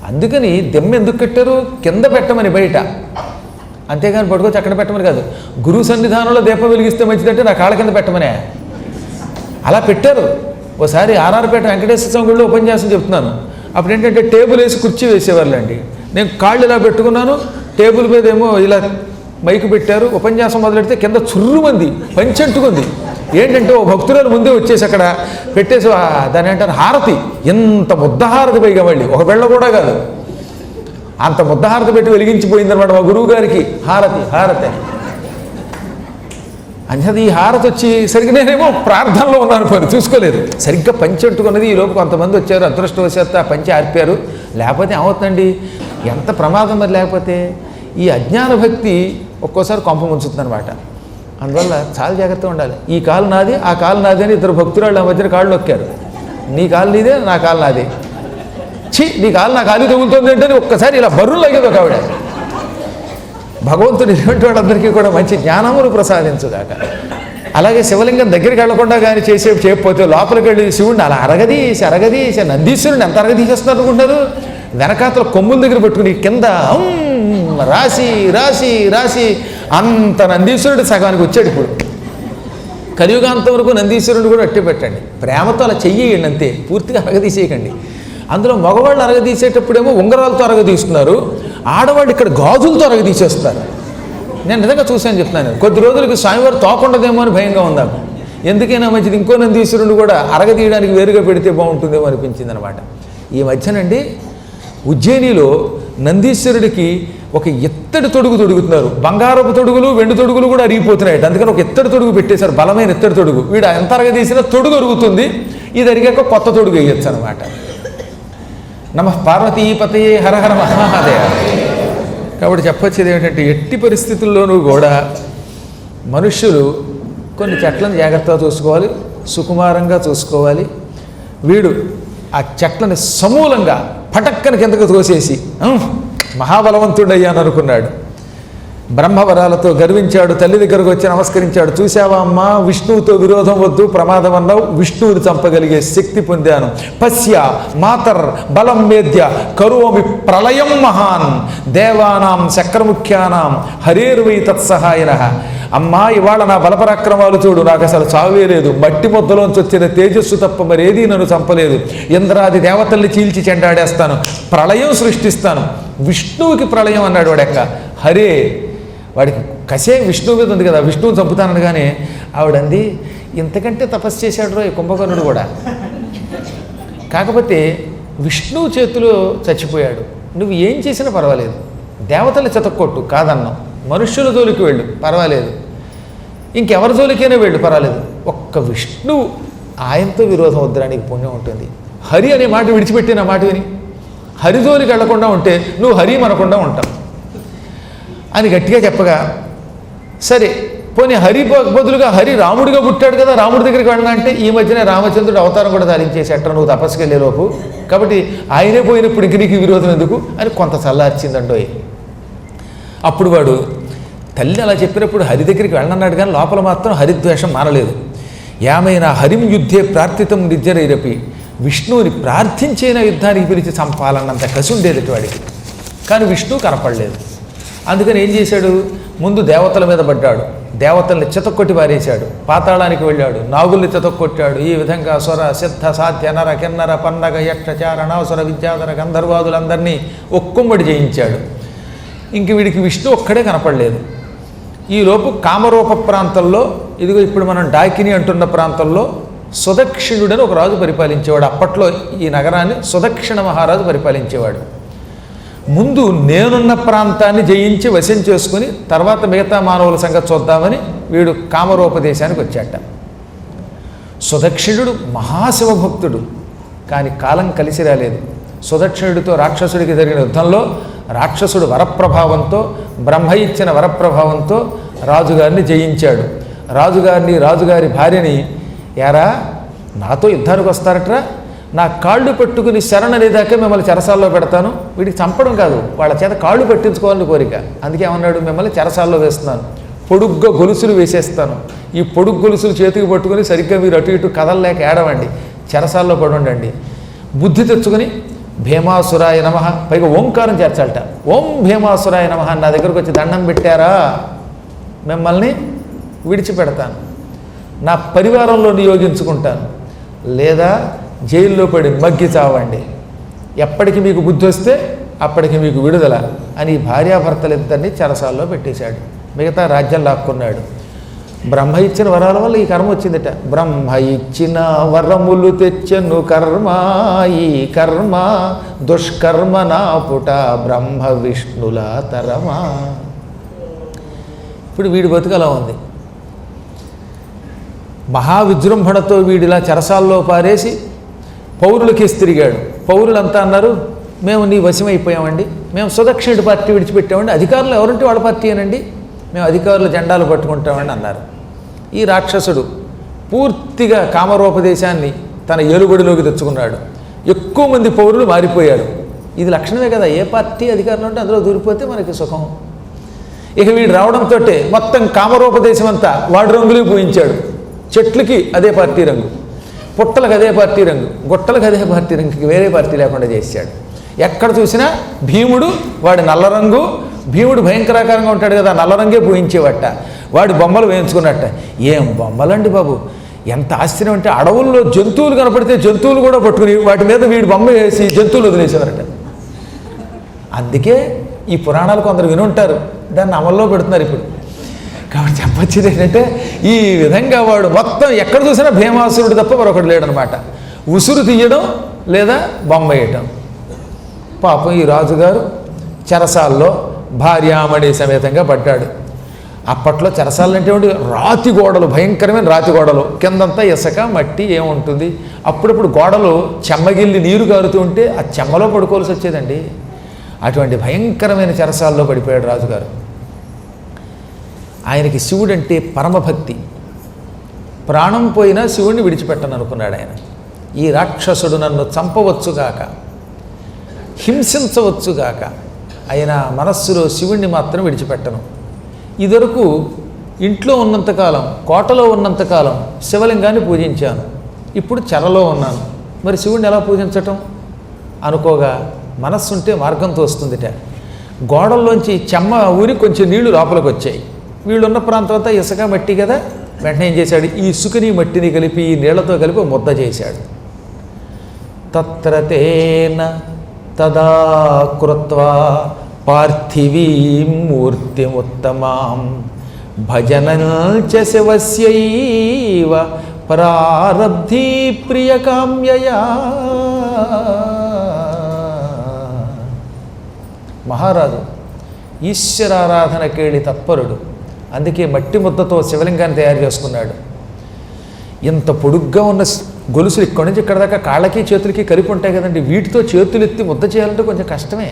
అందుకని దెమ్మ ఎందుకు కట్టారు? కింద పెట్టమని బయట, అంతేగాని పట్టుకొచ్చి అక్కడ పెట్టమని కాదు. గురువు సన్నిధానంలో దీపం వెలిగిస్తే మంచిదంటే నా కాళ్ళ కింద పెట్టమనే అలా పెట్టారు. ఓసారి ఆర్ఆర్పేట వెంకటేశ్వర స్వామి గుడిలో ఉపన్యాసం చెప్తున్నాను. అప్పుడు ఏంటంటే టేబుల్ వేసి కుర్చీ వేసేవాళ్ళండి. నేను కాళ్ళు ఇలా పెట్టుకున్నాను, టేబుల్ మీద ఏమో ఇలా మైకు పెట్టారు. ఉపన్యాసం మొదలెడితే కింద చుర్రుమంది, పంచంటుకుంది. ఏంటంటే ఓ భక్తురాలు ముందే వచ్చేసి అక్కడ పెట్టేసి దాని అంటారు హారతి, ఎంత ముద్ద హారతి, పైగా మళ్ళీ ఒక బెళ్ళ కూడా కాదు, అంత ముద్ద హారతి పెట్టి వెలిగించిపోయిందనమాట మా గురువు గారికి. హారతి హారతి అంచేది ఈ హారతి వచ్చి సరిగ్గా నేనేమో ప్రార్థనలో ఉన్నాను, పని చూసుకోలేదు, సరిగ్గా పంచి అంటుకున్నది. ఈ లోపు కొంతమంది వచ్చారు, అదృష్టవశాత్తు ఆ పంచి ఆర్పారు. లేకపోతే ఏమవుతుందండి, ఎంత ప్రమాదం మరి. లేకపోతే ఈ అజ్ఞాన భక్తి ఒక్కోసారి కొంప ముంచుతుందనమాట. అందువల్ల చాలా జాగ్రత్తగా ఉండాలి. ఈ కాలు నాది, ఆ కాలు నాది అని ఇద్దరు భక్తురాళ్ళు ఆ మధ్యన కాళ్ళు నొక్కారు. నీ కాలు నీదే, నా కాలు నాదే. నీ కాలు నా కాలు తగులుతుంది ఏంటని ఒక్కసారి ఇలా బర్రులు లాగేది ఒక ఆవిడ. భగవంతుడు ఇటువంటి వాళ్ళందరికీ కూడా మంచి జ్ఞానములు ప్రసాదించుగాక. అలాగే శివలింగం దగ్గరికి వెళ్లకుండా కానీ చేయకపోతే లోపలికి వెళ్ళి శివుడిని అలా అరగదీసి నందీశ్వరుని ఎంత అరగదీసేస్తున్నారు అనుకుంటారు. వెనకాతల కొమ్ముల దగ్గర పెట్టుకుని కింద రాసి రాసి రాసి అంత నందీశ్వరుడు సగానికి వచ్చాడు. ఇప్పుడు కలియుగాంతం వరకు నందీశ్వరుడు కూడా అట్టి పెట్టండి. ప్రేమతో అలా చెయ్యండి అంతే, పూర్తిగా అరగదీసేయకండి. అందులో మగవాళ్ళు అరగదీసేటప్పుడేమో ఉంగరాలతో అరగదీస్తున్నారు, ఆడవాళ్ళు ఇక్కడ గాజులతో అరగదీసేస్తారు. నేను నిజంగా చూశాను, చెప్తున్నాను. కొద్ది రోజులకి స్వామివారు తోకుండదేమో అని భయంగా ఉందాం. ఎందుకైనా మంచిది ఇంకో నందీశ్వరుడు కూడా అరగదీయడానికి వేరుగా పెడితే బాగుంటుందేమో అనిపించింది అనమాట. ఈ మధ్యనండి ఉజ్జయినిలో నందీశ్వరుడికి ఒక ఎత్తడి తొడుగు తొడుగుతున్నారు. బంగారపు తొడుగులు, వెండి తొడుగులు కూడా అరిగిపోతున్నాయి. అందుకని ఒక ఎత్తడి తొడుగు పెట్టేశారు, బలమైన ఎత్తడి తొడుగు. వీడు ఎంత అరగదీసినా తొడుగు అరుగుతుంది. ఇది అరిగాక కొత్త తొడుగు వేయచ్చు అనమాట. నమః పార్వతీపతయే హర హర మహాదేవ. కాబట్టి చెప్పొచ్చేది ఏమిటంటే, ఎట్టి పరిస్థితుల్లోనూ కూడా మనుష్యులు కొన్ని చెట్లను జాగ్రత్తగా చూసుకోవాలి, సుకుమారంగా చూసుకోవాలి. వీడు ఆ చెట్లని సమూలంగా పటక్కన కిందకు తోసేసి మహాబలవంతుడయ్యాను అనుకున్నాడు. బ్రహ్మవరాలతో గర్వించాడు, తల్లి దగ్గరకు వచ్చి నమస్కరించాడు. చూసావా అమ్మా, విష్ణువుతో విరోధం వద్దు, ప్రమాదం అన్నావు, విష్ణువుని చంపగలిగే శక్తి పొందాను. పశ్య మాతర్ బలం వేద్య కరోమి ప్రళయం మహాన్ దేవానాం చక్రముఖ్యానాం హరేర్వై తత్సహాయన. అమ్మా, ఇవాళ నా బలపరాక్రమాలు చూడు, నాకు అసలు చావే లేదు. మట్టి ముద్దలోంచి వచ్చిన తేజస్సు తప్ప మరేదీ నన్ను చంపలేదు. ఇంద్రాది దేవతల్ని చీల్చి చెండాడేస్తాను, ప్రళయం సృష్టిస్తాను. విష్ణువుకి ప్రళయం అన్నాడు వాడెక్క. హరే, వాడికి కసే విష్ణువు మీద ఉంది కదా, విష్ణువుని చంపుతానగానే ఆవిడంది, ఇంతకంటే తపస్సు చేశాడు ఈ కుంభకర్ణుడు కూడా. కాకపోతే విష్ణువు చేతిలో చచ్చిపోయాడు. నువ్వు ఏం చేసినా పర్వాలేదు, దేవతలు చెతక్కొట్టు కాదన్నాం, మనుష్యుల జోలికి వెళ్ళు పర్వాలేదు, ఇంకెవరి జోలికైనా వెళ్ళు పర్వాలేదు, ఒక్క విష్ణువు ఆయనతో విరోధం వద్దడానికి పుణ్యం ఉంటుంది. హరి అనే మాట విడిచిపెట్టిన మాట విని హరి జోలికి వెళ్లకుండా ఉంటే నువ్వు హరి అనకుండా ఉంటావు అని గట్టిగా చెప్పగా, సరే పోనీ హరి బదులుగా హరి రాముడిగా పుట్టాడు కదా, రాముడి దగ్గరికి వెళ్ళాలంటే అంటే ఈ మధ్యనే రామచంద్రుడు అవతారం కూడా ధరించేసేట నువ్వు తపస్సుకి వెళ్ళేలోపు, కాబట్టి ఆయనే పోయినప్పుడు ఇంక నీకు విరోధం ఎందుకు అని కొంత చల్లార్చిందండోయ్. అప్పుడు వాడు తల్లి అలా చెప్పినప్పుడు హరి దగ్గరికి వెళ్ళన్నాడు, కానీ లోపల మాత్రం హరిద్వేషం మానలేదు. యామైనా హరిం యుద్ధే ప్రార్థితం నిజ్జరైరపి, విష్ణువుని ప్రార్థించైన యుద్ధానికి పిలిచి చంపాలన్నంత కసి ఉండేది వాడికి. కానీ విష్ణువు కనపడలేదు. అందుకని ఏం చేశాడు, ముందు దేవతల మీద పడ్డాడు, దేవతల్ని చితక్కొట్టి పారేశాడు, పాతాళానికి వెళ్ళాడు, నాగుల్ని చితక్కొట్టాడు. ఈ విధంగా స్వర సిద్ధ సాధ్య నర కిన్నర పన్నగ యక్ష చారణాసుర విద్యాధర గంధర్వాదులందరినీ ఒక్కొమ్మడి జయించాడు. ఇంక వీడికి విష్ణు ఒక్కడే కనపడలేదు. ఈలోపు కామరూప ప్రాంతంలో, ఇదిగో ఇప్పుడు మనం డాకిని అంటున్న ప్రాంతంలో సుదక్షిణుడని ఒక రాజు పరిపాలించేవాడు. అప్పట్లో ఈ నగరాన్ని సుదక్షిణ మహారాజు పరిపాలించేవాడు. ముందు నేనున్న ప్రాంతాన్ని జయించి వశం చేసుకుని తర్వాత మిగతా మానవుల సంగతి చూద్దామని వీడు కామరూపదేశానికి వచ్చాట. సుదక్షిణుడు మహాశివభక్తుడు, కానీ కాలం కలిసి రాలేదు. సుదక్షిణుడితో రాక్షసుడికి జరిగిన యుద్ధంలో రాక్షసుడు వరప్రభావంతో, బ్రహ్మ ఇచ్చిన వరప్రభావంతో రాజుగారిని జయించాడు. రాజుగారి భార్యని, యారా నాతో యుద్ధానికి వస్తారట్రా, నా కాళ్ళు పట్టుకుని శరణనేదాకా మిమ్మల్ని చెరసాల్లో పెడతాను. వీడికి చంపడం కాదు, వాళ్ళ చేత కాళ్ళు పట్టించుకోవాలని కోరిక. అందుకే ఏమన్నాడు, మిమ్మల్ని చెరసాల్లో వేస్తున్నాను, పొడుగ్గా గొలుసులు వేసేస్తాను. ఈ పొడుగు గొలుసులు చేతికి పట్టుకుని సరిగ్గా మీరు అటు ఇటు కదలలేక ఏడవండి, చెరసాల్లో పడి ఉండండి. బుద్ధి తెచ్చుకొని భీమాసురాయ నమః, పైగా ఓంకారం చేర్చాలట. ఓం భీమాసురాయ నమః నా దగ్గరకు వచ్చి దండం పెట్టారా మిమ్మల్ని విడిచిపెడతాను, నా పరివారంలో నియోగించుకుంటాను, లేదా జైల్లో పడి మగ్గి చావండి, ఎప్పటికి మీకు బుద్ధి వస్తే అప్పటికి మీకు విడుదల అని భార్యాభర్తలిద్దరినీ చెరసాల్లో పెట్టేశాడు. మిగతా రాజ్యం లాక్కున్నాడు. బ్రహ్మ ఇచ్చిన వరాల వల్ల ఈ కర్మ వచ్చిందట. బ్రహ్మ ఇచ్చిన వరములు తెచ్చను కర్మ, ఈ కర్మ దుష్కర్మ నా పుట బ్రహ్మ విష్ణుల తరమా. ఇప్పుడు వీడి బతుకలా ఉంది. మహావిజృంభణతో వీడిలా చెరసాల్లో పారేసి పౌరులకేసి తిరిగాడు. పౌరులంతా అన్నారు, మేము నీ వశమైపోయామండి, మేము సుదక్షిణుడి పార్టీ విడిచిపెట్టామండి, అధికారులు ఎవరంటే వాళ్ళ పార్టీ అనండి, మేము అధికారుల జెండాలు పట్టుకుంటామండి అన్నారు. ఈ రాక్షసుడు పూర్తిగా కామరూపదేశాన్ని తన ఏలుబడిలోకి తెచ్చుకున్నాడు. ఎక్కువ మంది పౌరులు మారిపోయారు. ఇది లక్షణమే కదా, ఏ పార్టీ అధికారంలో ఉంటే అందులో దూరిపోతే మనకి సుఖం. ఇక వీడు రావడంతో మొత్తం కామరూపదేశం అంతా వాడి రంగులు పూయించాడు. చెట్లకి అదే పార్టీ రంగు, పుట్టలకు అదే పార్టీ రంగు, గుట్టలకు అదే పార్టీ రంగుకి వేరే పార్టీ లేకుండా చేశాడు. ఎక్కడ చూసినా భీముడు, వాడి నల్ల రంగు, భీముడు భయంకరాకారంగా ఉంటాడు కదా, నల్ల రంగే పూయించేవట. వాడి బొమ్మలు వేయించుకున్నట్ట. ఏం బొమ్మలండి బాబు, ఎంత ఆశ్చర్యం అంటే అడవుల్లో జంతువులు కనపడితే జంతువులు కూడా పట్టుకుని వాటి మీద వీడి బొమ్మ వేసి జంతువులు వదిలేసేవారట. అందుకే ఈ పురాణాలు కొందరు వినుంటారు, దాన్ని అమల్లో పెడుతున్నారు ఇప్పుడు. కాబట్టి చెప్పొచ్చేది ఏంటంటే, ఈ విధంగా వాడు మొత్తం ఎక్కడ చూసినా భీమాసురుడు తప్ప మరొకటి లేడనమాట. ఉసురు తీయడం లేదా బొమ్మ వేయటం. పాపం ఈ రాజుగారు చెరసాల్లో భార్యామణి సమేతంగా పడ్డాడు. అప్పట్లో చెరసాలు అంటే రాతి గోడలు, భయంకరమైన రాతి గోడలు, కిందంతా ఇసుక మట్టి ఏముంటుంది. అప్పుడప్పుడు గోడలు చెమ్మగిల్లి నీరు కారుతూ ఉంటే ఆ చెమ్మలో పడుకోవాల్సి వచ్చేదండి. అటువంటి భయంకరమైన చెరసాల్లో పడిపోయాడు రాజుగారు. ఆయనకి శివుడంటే పరమభక్తి. ప్రాణం పోయినా శివుడిని విడిచిపెట్టను అనుకున్నాడు ఆయన. ఈ రాక్షసుడు నన్ను చంపవచ్చుగాక, హింసించవచ్చుగాక, ఆయన మనస్సులో శివుణ్ణి మాత్రం విడిచిపెట్టను. ఇదివరకు ఇంట్లో ఉన్నంతకాలం, కోటలో ఉన్నంతకాలం శివలింగాన్ని పూజించాను, ఇప్పుడు చెరలో ఉన్నాను, మరి శివుణ్ణి ఎలా పూజించటం అనుకోగా మనస్సుంటే మార్గంతో వస్తుందిట. గోడల్లోంచి చెమ్మ ఊరి కొంచెం నీళ్లు లోపలికి వచ్చాయి. వీళ్ళున్న ప్రాంతం అంతా ఇసుక మట్టి కదా. వెంటనే ఏం చేశాడు, ఈ ఇసుకని మట్టిని కలిపి ఈ నీళ్లతో కలిపి ముద్ద చేశాడు. తత్రతేన తదా కృత్వా పార్థివీం మూర్తిముత్తమాం భజనంచ శివస్యైవ ప్రారబ్ధి ప్రియకామ్యయా. మహారాజు ఈశ్వరారాధనకేళి తత్పరుడు. అందుకే మట్టి ముద్దతో శివలింగాన్ని తయారు చేసుకున్నాడు. ఇంత పొడుగ్గా ఉన్న గొలుసులు ఇక్కడి నుంచి ఇక్కడ దాకా కాళ్ళకి చేతులకి కలిపి ఉంటాయి కదండి, వీటితో చేతులు ఎత్తి ముద్ద చేయాలంటే కొంచెం కష్టమే.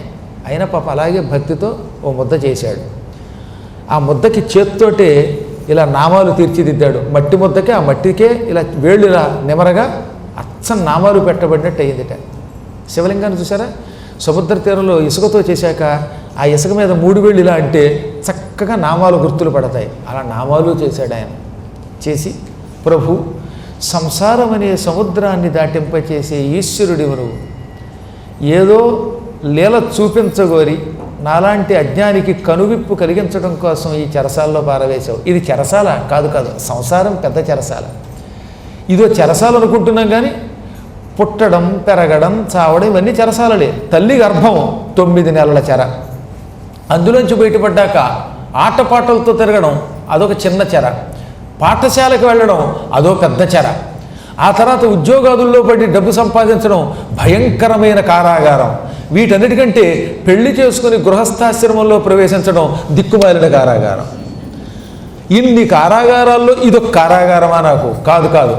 అయినా పాప అలాగే భక్తితో ఓ ముద్ద చేశాడు. ఆ ముద్దకి చేత్తోటే ఇలా నామాలు తీర్చిదిద్దాడు. మట్టి ముద్దకే, ఆ మట్టికే ఇలా వేళ్ళు ఇలా నిమరగా అచ్చం నామాలు పెట్టబడినట్టు అయ్యిందిట. శివలింగాన్ని చూసారా, సముద్ర తీరంలో ఇసుకతో చేశాక ఆ ఇసుక మీద 3 వేళ్ళు ఇలా అంటే చక్కగా నామాలు గుర్తులు పడతాయి. అలా నామాలు చేశాడు ఆయన. చేసి, ప్రభు సంసారం అనే సముద్రాన్ని దాటింపచేసే ఈశ్వరుడివి నువ్వు, ఏదో లీల చూపించగోరి నాలాంటి అజ్ఞానికి కనువిప్పు కలిగించడం కోసం ఈ చెరసాల్లో పారవేశావు. ఇది చెరసాల కాదు, సంసారం పెద్ద చెరసాల. ఇదో చెరసాల అనుకుంటున్నాం కానీ పుట్టడం, పెరగడం, చావడం ఇవన్నీ చెరసాలలే. తల్లి గర్భం 9 నెలల చెర, అందులోంచి బయటపడ్డాక ఆటపాటలతో తిరగడం అదొక చిన్న చెర, పాఠశాలకు వెళ్ళడం అదో పెద్ద చెర, ఆ తర్వాత ఉద్యోగాదుల్లో పడి డబ్బు సంపాదించడం భయంకరమైన కారాగారం. వీటన్నిటికంటే పెళ్లి చేసుకుని గృహస్థాశ్రమంలో ప్రవేశించడం దిక్కుమాలిన కారాగారం. ఇన్ని కారాగారాల్లో ఇదొక కారాగారమా? నాకు కాదు కాదు.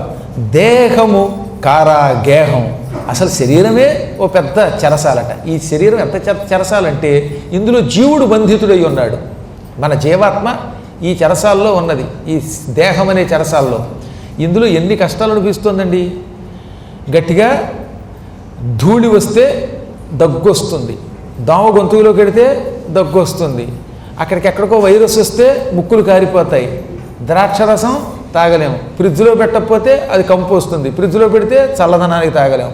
దేహము కారాగేహం. అసలు శరీరమే ఓ పెద్ద చెరసాలట. ఈ శరీరం ఎంత చెరసాలంటే ఇందులో జీవుడు బంధితుడై ఉన్నాడు. మన జీవాత్మ ఈ చెరసాల్లో ఉన్నది, ఈ దేహం అనే చెరసాల్లో. ఇందులో ఎన్ని కష్టాలు అనిపిస్తుందండి. గట్టిగా ధూళి వస్తే దగ్గు వస్తుంది, దోమ గొంతులోకి వెడితే దగ్గు వస్తుంది, అక్కడికి ఎక్కడికో వైరస్ వస్తే ముక్కులు కారిపోతాయి, ద్రాక్షరసం తాగలేము, ఫ్రిడ్జ్లో పెట్టకపోతే అది కంపు వస్తుంది, ఫ్రిడ్జ్లో పెడితే చల్లదనానికి తాగలేము,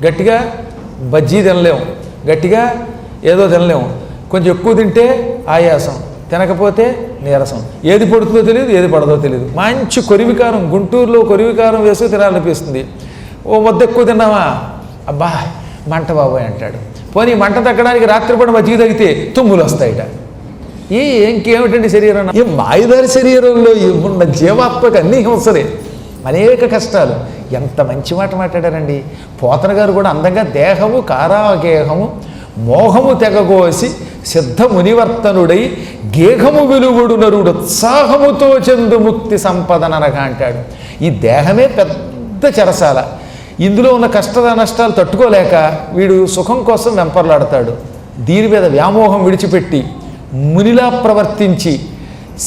గట్టిగా బజ్జీ తినలేము, గట్టిగా ఏదో తినలేము, కొంచెం ఎక్కువ తింటే ఆయాసం, తినకపోతే నీరసం, ఏది పడుతుందో తెలియదు, ఏది పడదో తెలియదు. మంచి కొరివికారం, గుంటూరులో కొరివికారం వేసుకు తినాలనిపిస్తుంది. ఓ ముద్ద ఎక్కువ తిన్నావా, అబ్బా మంట బాబాయ్ అంటాడు. పోనీ మంట తగ్గడానికి రాత్రిపూట మజ్జిగ తగ్గితే తుమ్ములు వస్తాయిట. ఇంకేమిటండి శరీరం? ఈ మాయదారి శరీరంలో ఉన్న జీవాత్మక అన్ని హింసలే, అనేక కష్టాలు. ఎంత మంచి మాట మాట్లాడారండి పోతన గారు కూడా అందంగా. దేహము కారాగేహము మోహము తెగగోసి సిద్ధ మునివర్తనుడై గేహము వెలుగుడు నరుడు ఉత్సాహముతో చెందు ముక్తి సంపదననగా అంటాడు. ఈ దేహమే పెద్ద చెరసాల. ఇందులో ఉన్న కష్ట నష్టాలు తట్టుకోలేక వీడు సుఖం కోసం వెంపర్లాడతాడు. దీని మీద వ్యామోహం విడిచిపెట్టి మునిలా ప్రవర్తించి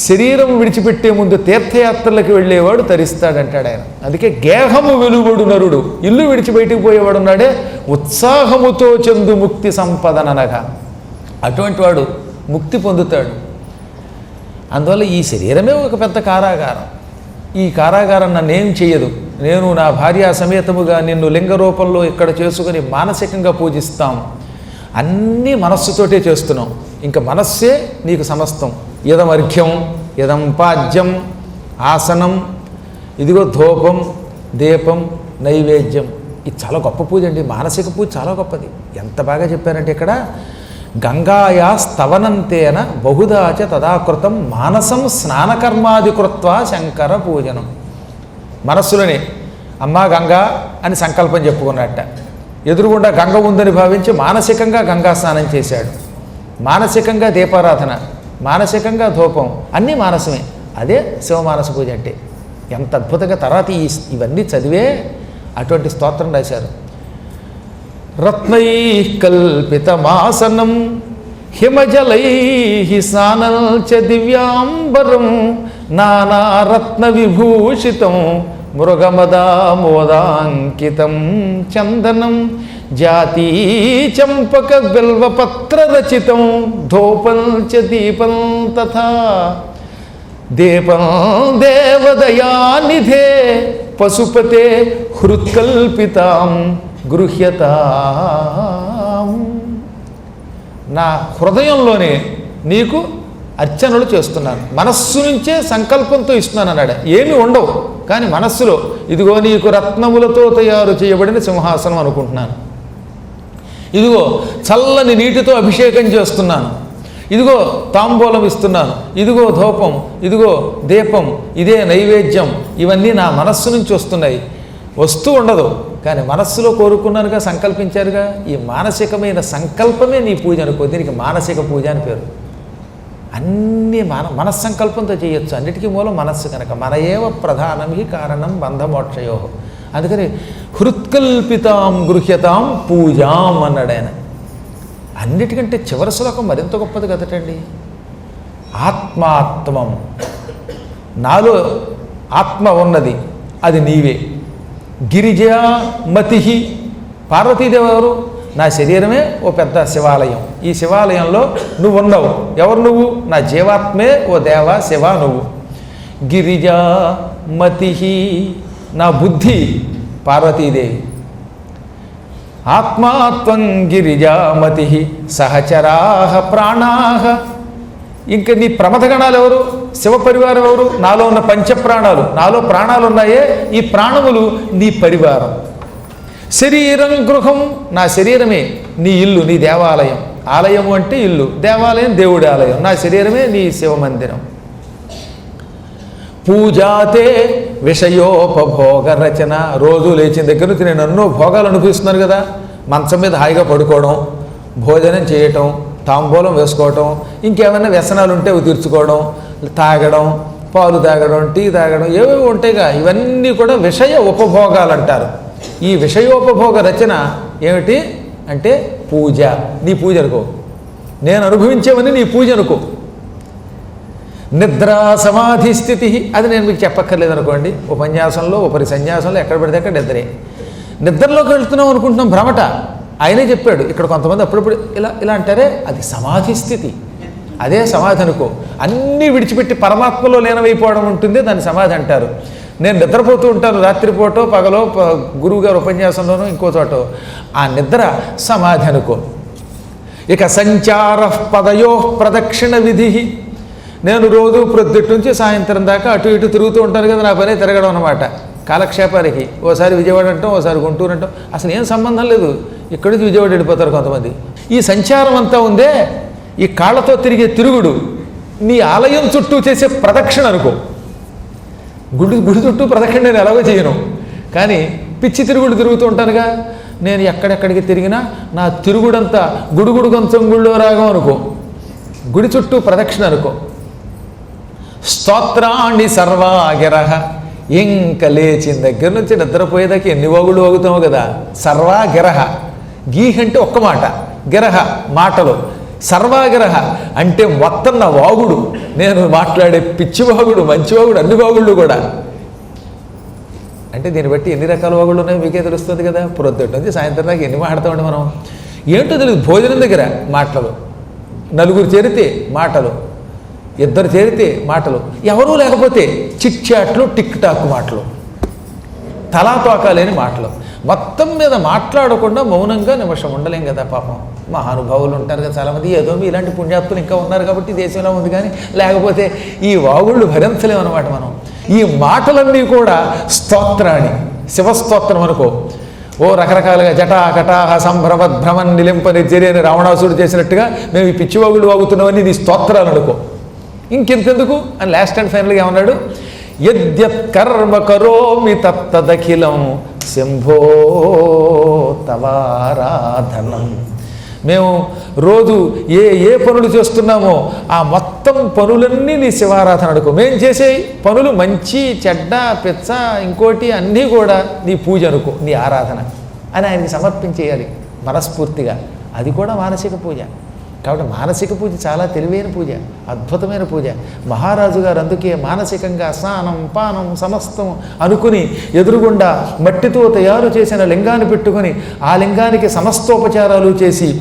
శరీరం విడిచిపెట్టే ముందు తీర్థయాత్రలకు వెళ్ళేవాడు తరిస్తాడంటాడు ఆయన. అందుకే గేహము వెలుగుడు నరుడు, ఇల్లు విడిచి బయటికి పోయేవాడు ఉన్నాడే, ఉత్సాహముతో చెందు ముక్తి సంపదననగా అటువంటి వాడు ముక్తి పొందుతాడు. అందువల్ల ఈ శరీరమే ఒక పెద్ద కారాగారం. ఈ కారాగారం నన్నేం చేయదు. నేను నా భార్య సమేతముగా నిన్ను లింగ రూపంలో ఇక్కడ చేసుకుని మానసికంగా పూజిస్తాం. అన్నీ మనస్సుతోటే చేస్తున్నాం. ఇంకా మనస్సే నీకు సమస్తం. యదమర్ఘ్యం యదం పాద్యం ఆసనం, ఇదిగో ధూపం దీపం నైవేద్యం. ఇది చాలా గొప్ప పూజ అండి. మానసిక పూజ చాలా గొప్పది. ఎంత బాగా చెప్పారంటే ఇక్కడ గంగాయా స్తవనంతేన బహుదాచ తదాకృతం మానసం స్నానకర్మాది కృత్వా శంకర పూజనం. మనస్సులోనే అమ్మా గంగా అని సంకల్పం చెప్పుకున్నట్ట. ఎదురుగుండా గంగ ఉందని భావించి మానసికంగా గంగా స్నానం చేశాడు. మానసికంగా దీపారాధన, మానసికంగా ధూపం, అన్నీ మానసమే. అదే శివమానస పూజ అంటే. ఎంత అద్భుతంగా తర్వాత ఇవన్నీ చదివే అటువంటి స్తోత్రం రాశారు. రత్నై కల్పితమాసనం హిమజలై స్నానం చ దివ్యాంబరం నానారత్న విభూషితం మృగమదామోదాంకితం చందనం జాతీ చంపక బిల్వపత్ర రచితం ధూపం చ దీపం తథా దీపం దేవదయానిధే పశుపతే హృత్కల్పితాం గృహ్యతాం. నా హృదయంలోనే నీకు అర్చనలు చేస్తున్నాను, మనస్సు నుంచే సంకల్పంతో ఇస్తున్నాను అన్నాడు. ఏమీ ఉండవు కానీ మనస్సులో ఇదిగో నీకు రత్నములతో తయారు చేయబడిన సింహాసనం అనుకుంటున్నాను, ఇదిగో చల్లని నీటితో అభిషేకం చేస్తున్నాను, ఇదిగో తాంబూలం ఇస్తున్నాను, ఇదిగో ధూపం, ఇదిగో దీపం, ఇదే నైవేద్యం. ఇవన్నీ నా మనస్సు నుంచి వస్తున్నాయి. వస్తూ ఉండదు కానీ మనస్సులో కోరుకున్నానుగా, సంకల్పించారుగా. ఈ మానసికమైన సంకల్పమే నీ పూజ అనుకో. దీనికి మానసిక పూజ అని పేరు. అన్నీ మనస్సంకల్పంతో చేయొచ్చు. అన్నిటికీ మూలం మనస్సు కనుక మన ఏవ ప్రధానం హి కారణం బంధమోక్షయో. అందుకని హృత్కల్పితాం గృహ్యతాం పూజాం అన్నాడు ఆయన. అన్నిటికంటే చివరి శ్లోకం మరింత గొప్పది కదటండి. ఆత్మాత్మం, నాలో ఆత్మ ఉన్నది, అది నీవే. గిరిజామతి, పార్వతీదేవి ఎవరు? నా శరీరమే ఓ పెద్ద శివాలయం. ఈ శివాలయంలో నువ్వు ఉన్నావు. ఎవరు నువ్వు? నా జీవాత్మే ఓ దేవ శివ నువ్వు. గిరిజామతి, నా బుద్ధి పార్వతీదేవి. ఆత్మాత్వం గిరిజామతి సహచరాహ ప్రాణాహ. ఇంక నీ ప్రమథగణాలు ఎవరు? శివపరివారం ఎవరు? నాలో ఉన్న పంచప్రాణాలు, నాలో ప్రాణాలు ఉన్నాయే, ఈ ప్రాణములు నీ పరివారం. శరీరం గృహం, నా శరీరమే నీ ఇల్లు, నీ దేవాలయం. ఆలయము అంటే ఇల్లు, దేవాలయం దేవుడి ఆలయం. నా శరీరమే నీ శివమందిరం. పూజాతే విషయోపభోగ రచన. రోజు లేచిన దగ్గర నుంచి నేను ఎన్నో భోగాలు అనిపిస్తున్నాను కదా. మంచం మీద హాయిగా పడుకోవడం, భోజనం చేయటం, తాంబూలం వేసుకోవటం, ఇంకేమైనా వ్యసనాలు ఉంటే అవి తీర్చుకోవడం, తాగడం, పాలు తాగడం, టీ తాగడం, ఏవేవి ఉంటాయిగా, ఇవన్నీ కూడా విషయ ఉపభోగాలు అంటారు. ఈ విషయోపభోగ రచన ఏమిటి అంటే పూజ. నీ పూజ అనుకో, నేను అనుభవించేవని నీ పూజ అనుకో. నిద్ర సమాధి స్థితి, అది నేను మీకు చెప్పక్కర్లేదు అనుకోండి. ఉపన్యాసంలో ఉపరి సన్యాసంలో ఎక్కడ పడితే అక్కడ నిద్రే. నిద్రలోకి వెళ్తున్నాం అనుకుంటున్నాం, భ్రమట. ఆయనే చెప్పాడు. ఇక్కడ కొంతమంది అప్పుడప్పుడు ఇలా ఇలా అంటారే, అది సమాధి స్థితి. అదే సమాధి అనుకో. అన్నీ విడిచిపెట్టి పరమాత్మలో లీనమైపోవడం ఉంటుంది, దాన్ని సమాధి అంటారు. నేను నిద్రపోతూ ఉంటాను, రాత్రిపూటో పగలో, గురువుగారు ఉపన్యాసంలోనూ ఇంకో చోట. ఆ నిద్ర సమాధి అనుకో. ఇక సంచార పదయో ప్రదక్షిణ విధి. నేను రోజు ప్రొద్దుటి నుంచి సాయంత్రం దాకా అటు ఇటు తిరుగుతూ ఉంటాను కదా, నా పనే తిరగడం అనమాట. కాలక్షేపానికి ఓసారి విజయవాడ అంటాం, ఓసారి గుంటూరు అంటాం, అసలు ఏం సంబంధం లేదు. ఇక్కడి నుంచి విజయవాడ వెళ్ళిపోతారు కొంతమంది. ఈ సంచారం అంతా ఉందే, ఈ కాళ్ళతో తిరిగే తిరుగుడు నీ ఆలయం చుట్టూ చేసే ప్రదక్షిణ అనుకో. గుడి చుట్టూ ప్రదక్షిణ నేను ఎలాగో చేయను, కానీ పిచ్చి తిరుగుడు తిరుగుతూ ఉంటానుగా. నేను ఎక్కడెక్కడికి తిరిగినా నా తిరుగుడంతా గుడుగుడు కొంచెం గుళ్ళో రాగం అనుకో. గుడి చుట్టూ ప్రదక్షిణ అనుకో. స్తోత్రాన్ని సర్వాగిరహ. ఇంకా లేచిన దగ్గర నుంచి నిద్రపోయేదాకా ఎన్ని వాగుళ్ళు వాగుతాము కదా. సర్వాగిరహ. గీహ్ అంటే ఒక్క మాట, గిరహ మాటలు. సర్వాగిరహ అంటే మొత్తం నా వాగుడు, నేను మాట్లాడే పిచ్చి వాగుడు, మంచి వాగుడు, అన్ని వాగుళ్ళు కూడా. అంటే దీన్ని బట్టి ఎన్ని రకాల వాగుళ్ళు ఉన్నాయో మీకే తెలుస్తుంది కదా. ప్రొద్దుటి నుంచి సాయంత్రం దాకా ఎన్ని మాట్లాడతామండి మనం. ఏంటో తెలియదు. భోజనం దగ్గర మాటలు, నలుగురు చేరితే మాటలు, ఇద్దరు చేరితే మాటలు, ఎవరూ లేకపోతే చిట్ చాట్లు, టిక్ టాక్ మాటలు, తలాతోకాలేని మాటలు. మొత్తం మీద మాట్లాడకుండా మౌనంగా నిమిషం ఉండలేం కదా పాపం. మహానుభావులు ఉంటారు కదా చాలామంది. ఏదో ఇలాంటి పుణ్యాత్తులు ఇంకా ఉన్నారు కాబట్టి దేశంలో ఉంది, కానీ లేకపోతే ఈ వాగుళ్ళు భరించలేమన్నమాట మనం. ఈ మాటలన్నీ కూడా స్తోత్రాన్ని, శివస్తోత్రం అనుకో. ఓ రకరకాలుగా జటా కటాహ సంభ్రమద్భ్రమన్ నిలింప నిర్జరి అని రావణాసుడు చేసినట్టుగా మేము ఈ పిచ్చివాగుళ్ళు వాగుతున్నామని ఇది స్తోత్రాలు అనుకో. ఇంకెంతెందుకు అని లాస్ట్ అండ్ ఫైనల్గా ఏమన్నాడు, యద్యత్ కర్మ కరోమి తత్తదఖిలం శంభో తవారాధనం. మేము రోజు ఏ పనులు చేస్తున్నామో ఆ మొత్తం పనులన్నీ నీ శివారాధన అనుకో. మేము చేసే పనులు మంచి చెడ్డ పిచ్చ ఇంకోటి అన్నీ కూడా నీ పూజ అనుకో, నీ ఆరాధన అని ఆయనకి సమర్పించేయాలి మనస్ఫూర్తిగా. అది కూడా మానసిక పూజ. కాబట్టి మానసిక పూజ చాలా తెలివైన పూజ, అద్భుతమైన పూజ. మహారాజు గారు అందుకే మానసికంగా స్నానం పానం సమస్తం అనుకుని ఎదురుగుండా మట్టితో తయారు చేసిన లింగాన్ని పెట్టుకొని ఆ లింగానికి సమస్తోపచారాలు చేసి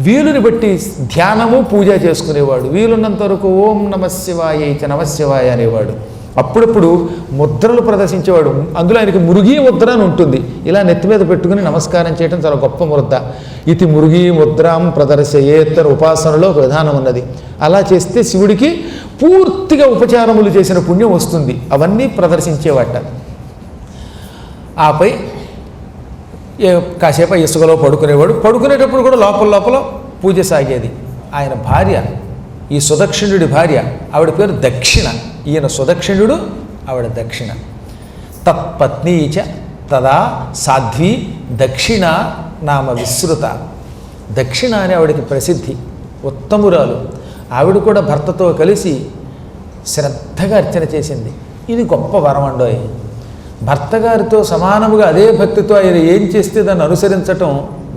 వీలుని బట్టి ధ్యానము పూజ చేసుకునేవాడు. వీలున్నంత వరకు ఓం నమశివాయ ఇచ నమశివాయ అనేవాడు. అప్పుడప్పుడు ముద్రలు ప్రదర్శించేవాడు. అందులో ఆయనకి మురుగీ ముద్ర అని ఉంటుంది. ఇలా నెత్తి మీద పెట్టుకుని నమస్కారం చేయడం చాలా గొప్ప ముద్ర. ఇది మురుగీ ముద్రాం ప్రదర్శయేత్ ఉపాసనలో ఒక విధానం ఉన్నది. అలా చేస్తే శివుడికి పూర్తిగా ఉపచారములు చేసిన పుణ్యం వస్తుంది. అవన్నీ ప్రదర్శించేవాట. ఆపై కాసేపు ఇసుకలో పడుకునేవాడు. పడుకునేటప్పుడు కూడా లోపల లోపల పూజ సాగేది. ఆయన భార్య, ఈ సుదక్షిణుడి భార్య, ఆవిడ పేరు దక్షిణ. ఈయన సుదక్షిణుడు, ఆవిడ దక్షిణ. తత్పత్నీచ తదా సాధ్వి దక్షిణ నామ విశ్రుత. దక్షిణ అని ఆవిడకి ప్రసిద్ధి, ఉత్తమురాలు. ఆవిడ కూడా భర్తతో కలిసి శ్రద్ధగా అర్చన చేసింది. ఇది గొప్ప వరం అండోయ్. భర్త గారితో సమానముగా అదే భక్తితో ఆయన ఏం చేస్తే దాన్ని అనుసరించటం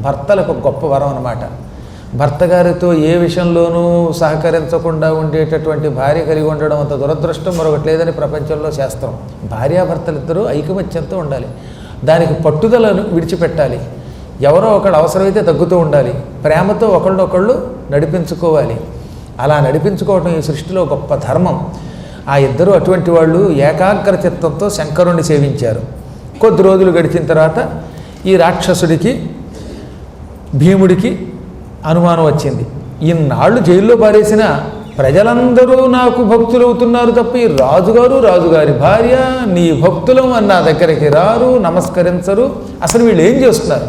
భర్తలకు గొప్ప వరం అన్నమాట. భర్త గారితో ఏ విషయంలోనూ సహకరించకుండా ఉండేటటువంటి భార్య కలిగి ఉండడం అంత దురదృష్టం మరొకటి లేదని ప్రపంచంలో శాస్త్రం. భార్యాభర్తలిద్దరూ ఐకమత్యంతో ఉండాలి. దానికి పట్టుదలను విడిచిపెట్టాలి. ఎవరో ఒకళ్ళు అవసరమైతే తగ్గుతూ ఉండాలి. ప్రేమతో ఒకళ్ళొకళ్ళు నడిపించుకోవాలి. అలా నడిపించుకోవటం ఈ సృష్టిలో గొప్ప ధర్మం. ఆ ఇద్దరు అటువంటి వాళ్ళు ఏకాగ్ర చిత్తంతో శంకరుణ్ణి సేవించారు. కొద్ది రోజులు గడిచిన తర్వాత ఈ రాక్షసుడికి భీముడికి అనుమానం వచ్చింది. ఇన్నాళ్ళు జైల్లో పారేసిన ప్రజలందరూ నాకు భక్తులవుతున్నారు తప్ప ఈ రాజుగారి భార్య నీ భక్తులం అని నా దగ్గరికి రారు, నమస్కరించరు. అసలు వీళ్ళు ఏం చేస్తున్నారు?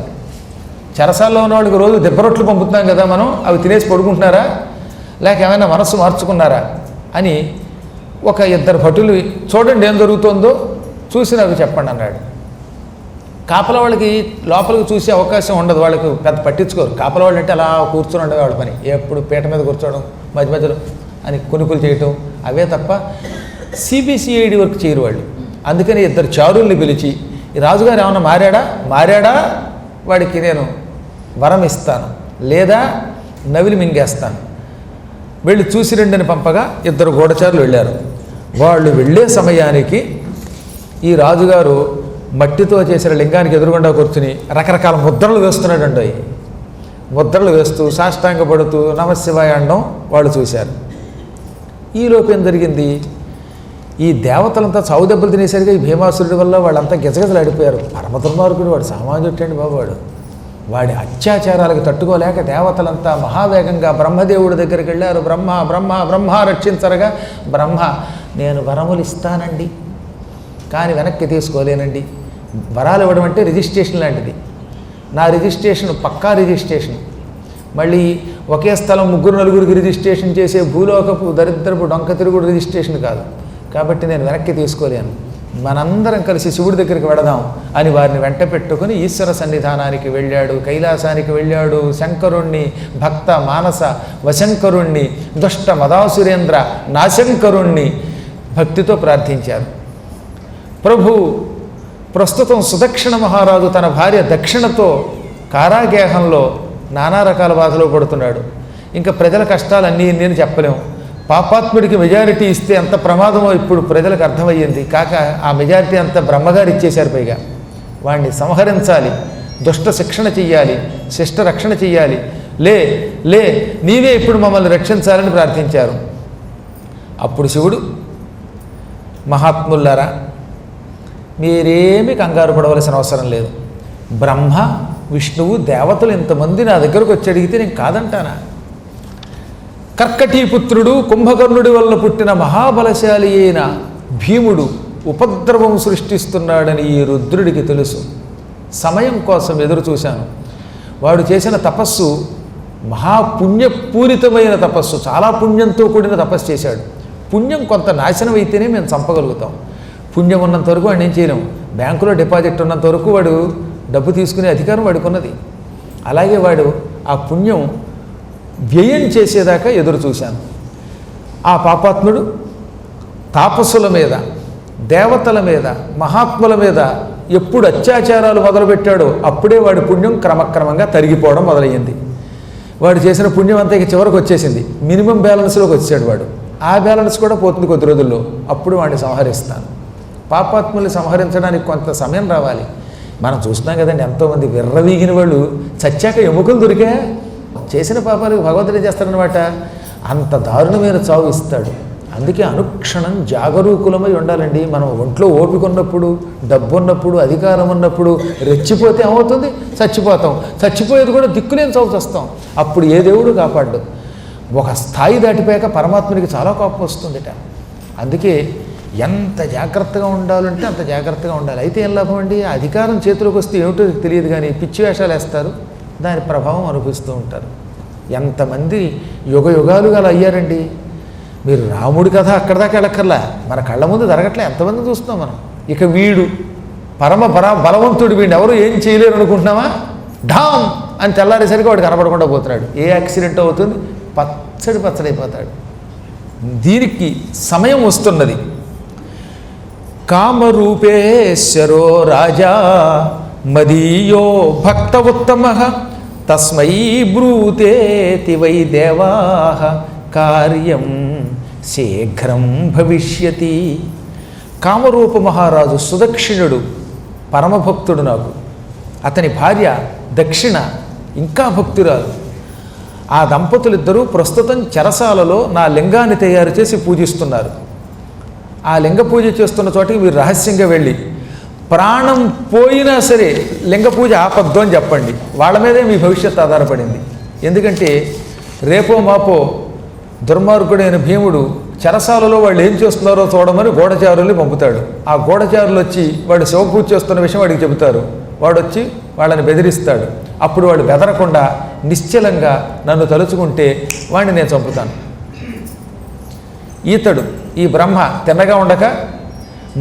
చెరసాల్లో ఉన్న వాళ్ళకి రోజు దెబ్బరొట్లు పంపుతున్నాం కదా మనం, అవి తినేసి పడుకుంటున్నారా, లేక ఏమైనా మనస్సు మార్చుకున్నారా అని ఒక ఇద్దరు భటులు చూడండి ఏం జరుగుతుందో చూసి నాకు చెప్పండి అన్నాడు. కాపల వాళ్ళకి లోపలికి చూసే అవకాశం ఉండదు, వాళ్ళకి పెద్ద పట్టించుకోరు. కాపల వాళ్ళు అంటే అలా కూర్చొని ఉండేవాళ్ళ వాళ్ళ పని, ఎప్పుడు పీట మీద కూర్చోవడం, మధ్య మధ్యలో అని కునుకులు చేయటం, అవే తప్ప సిబిసిఐడి వర్క్ చేయరు వాళ్ళు. అందుకని ఇద్దరు చారుల్ని పిలిచి, ఈ రాజుగారు ఏమన్నా మారాడా వాడికి నేను వరం ఇస్తాను, లేదా నవిలి మింగేస్తాను, వెళ్ళి చూసి రెండని పంపగా ఇద్దరు గూఢచారులు వెళ్ళారు. వాళ్ళు వెళ్ళే సమయానికి ఈ రాజుగారు మట్టితో చేసిన లింగానికి ఎదురుగుండా కూర్చుని రకరకాల ముద్రలు వేస్తున్నాడండి. ముద్రలు వేస్తూ సాష్టాంగపడుతూ నమశివాయ అనడం వాళ్ళు చూశారు. ఈలోపు ఏం జరిగింది, ఈ దేవతలంతా చావు దెబ్బలు తినేసరిగా ఈ భీమాసురుడి వల్ల వాళ్ళంతా గిజగిజలు ఆడిపోయారు. పరమ దుర్మార్గుడు వాడు, సామాన్యుడండి బాబు వాడు. వాడి అత్యాచారాలకు తట్టుకోలేక దేవతలంతా మహావేగంగా బ్రహ్మదేవుడి దగ్గరికి వెళ్ళారు. బ్రహ్మ బ్రహ్మ బ్రహ్మ రక్షించరగా, బ్రహ్మ నేను వరములు ఇస్తానండి కానీ వెనక్కి తీసుకోలేనండి. వరాలు ఇవ్వడం అంటే రిజిస్ట్రేషన్ లాంటిది. నా రిజిస్ట్రేషన్ పక్కా రిజిస్ట్రేషన్. మళ్ళీ ఒకే స్థలం ముగ్గురు నలుగురికి రిజిస్ట్రేషన్ చేసే భూలోకపు దరిద్రపు డొంక తిరుగుడు రిజిస్ట్రేషన్ కాదు. కాబట్టి నేను వెనక్కి తీసుకోలేను. మనందరం కలిసి శివుడి దగ్గరికి వెడదాం అని వారిని వెంట పెట్టుకుని ఈశ్వర సన్నిధానానికి వెళ్ళాడు. కైలాసానికి వెళ్ళాడు. శంకరుణ్ణి, భక్త మానస వశంకరుణ్ణి, దుష్ట మదాసురేంద్ర నాశంకరుణ్ణి భక్తితో ప్రార్థించారు. ప్రభు ప్రస్తుతం సుదక్షిణ మహారాజు తన భార్య దక్షిణతో కారాగేహంలో నానా రకాల బాధలో పడుతున్నాడు. ఇంకా ప్రజల కష్టాలన్నీ నేను చెప్పలేము. పాపాత్ముడికి మెజారిటీ ఇస్తే ఎంత ప్రమాదమో ఇప్పుడు ప్రజలకు అర్థమయ్యింది. కాక ఆ మెజారిటీ అంతా బ్రహ్మగారు ఇచ్చేశారు. పైగా వాణ్ణి సంహరించాలి, దుష్ట శిక్షణ చెయ్యాలి, శిష్ట రక్షణ చెయ్యాలి. లే లే నీవే ఇప్పుడు మమ్మల్ని రక్షించాలని ప్రార్థించారు. అప్పుడు శివుడు, మహాత్ములారా మీరేమీ కంగారు పడవలసిన అవసరం లేదు. బ్రహ్మ విష్ణువు దేవతలు ఇంతమంది నా దగ్గరకు వచ్చి అడిగితే నేను కాదంటానా? కర్కటీపుత్రుడు కుంభకర్ణుడి వల్ల పుట్టిన మహాబలశాలి అయిన భీముడు ఉపద్రవం సృష్టిస్తున్నాడని ఈ రుద్రుడికి తెలుసు. సమయం కోసం ఎదురు చూశాను. వాడు చేసిన తపస్సు మహాపుణ్యపూరితమైన తపస్సు, చాలా పుణ్యంతో కూడిన తపస్సు చేశాడు. పుణ్యం కొంత నాశనం అయితేనే మేము చంపగలుగుతాం. పుణ్యం ఉన్నంత వరకు వాడిని ఏం చేయలేం. బ్యాంకులో డిపాజిట్ ఉన్నంత వరకు వాడు డబ్బు తీసుకునే అధికారం వాడికి ఉన్నది. అలాగే వాడు ఆ పుణ్యం వ్యయం చేసేదాకా ఎదురు చూశాను. ఆ పాపాత్ముడు తాపస్సుల మీద, దేవతల మీద, మహాత్ముల మీద ఎప్పుడు అత్యాచారాలు మొదలుపెట్టాడో అప్పుడే వాడి పుణ్యం క్రమక్రమంగా తరిగిపోవడం మొదలయ్యింది. వాడు చేసిన పుణ్యం అంతా ఇక చివరికి వచ్చేసింది. మినిమం బ్యాలెన్స్లోకి వచ్చాడు వాడు. ఆ బ్యాలెన్స్ కూడా పోతుంది కొద్ది రోజుల్లో. అప్పుడు వాడిని సంహరిస్తాను. పాపాత్ముల్ని సంహరించడానికి కొంత సమయం రావాలి. మనం చూస్తున్నాం కదండి, ఎంతోమంది విర్రవీగిన వాళ్ళు చచ్చాక ఎముకలు దొరికా చేసిన పాపాలకు భగవంతుడే చేస్తాడనమాట. అంత దారుణమైన చావు ఇస్తాడు. అందుకే అనుక్షణం జాగరూకులమై ఉండాలండి. మనం ఒంట్లో ఓపిక ఉన్నప్పుడు, డబ్బు ఉన్నప్పుడు, అధికారం ఉన్నప్పుడు రెచ్చిపోతే ఏమవుతుంది? చచ్చిపోతాం. చచ్చిపోయేది కూడా దిక్కులేని చావు చస్తాం. అప్పుడు ఏ దేవుడు కాపాడ్డు. ఒక స్థాయి దాటిపోయాక పరమాత్మునికి చాలా కోపం వస్తుందిట. అందుకే ఎంత జాగ్రత్తగా ఉండాలంటే అంత జాగ్రత్తగా ఉండాలి. అయితే ఏం లాభం అండి? అధికారం చేతిలోకి వస్తే ఏమిటో తెలియదు కానీ పిచ్చి వేషాలు వేస్తారు, దాని ప్రభావం అనిపిస్తూ ఉంటారు. ఎంతమంది యుగ యుగాలుగా అలా అయ్యారండి. మీరు రాముడి కథ అక్కడ దాకా వెళ్ళక్కర్లా, మన కళ్ళ ముందు జరగట్లే, ఎంతమంది చూస్తున్నాం మనం. ఇక వీడు పరమ బలవంతుడు, వీడిని ఎవరు ఏం చేయలేరు అనుకుంటున్నామా? ఢామ్ అని తెల్లారేసరికి వాడు కనపడకుండా పోతున్నాడు. ఏ యాక్సిడెంట్ అవుతుంది? పచ్చడైపోతాడు. దీనికి సమయం వస్తున్నది. కామరూపేశ్వరో రాజా మదీయో భక్త ఉత్తమ తస్మై బ్రూతేతి వై దేవా కార్యం శీఘ్రం భవిష్యతి. కామరూప మహారాజు సుదక్షిణుడు పరమభక్తుడు నాకు. అతని భార్య దక్షిణ ఇంకా భక్తురాలు. ఆ దంపతులిద్దరూ ప్రస్తుతం చెరసాలలో నా లింగాన్ని తయారు చేసి పూజిస్తున్నారు. ఆ లింగ పూజ చేస్తున్న చోటికి మీరు రహస్యంగా వెళ్ళి ప్రాణం పోయినా సరే లింగ పూజ ఆపద్దు అని చెప్పండి. వాళ్ళ మీదే మీ భవిష్యత్తు ఆధారపడింది. ఎందుకంటే రేపో మాపో దుర్మార్గుడైన భీముడు చెరసాలలో వాళ్ళు ఏం చేస్తున్నారో చూడమని గూఢచారుల్ని పంపుతాడు. ఆ గూఢచారులు వచ్చి వాడు శివపూజ చేస్తున్న విషయం వాడికి చెబుతారు. వాడు వచ్చి వాళ్ళని బెదిరిస్తాడు. అప్పుడు వాడు బెదరకుండా నిశ్చలంగా నన్ను తలుచుకుంటే వాడిని నేను చంపుతాను. ఈతడు ఈ బ్రహ్మ తిన్నగా ఉండక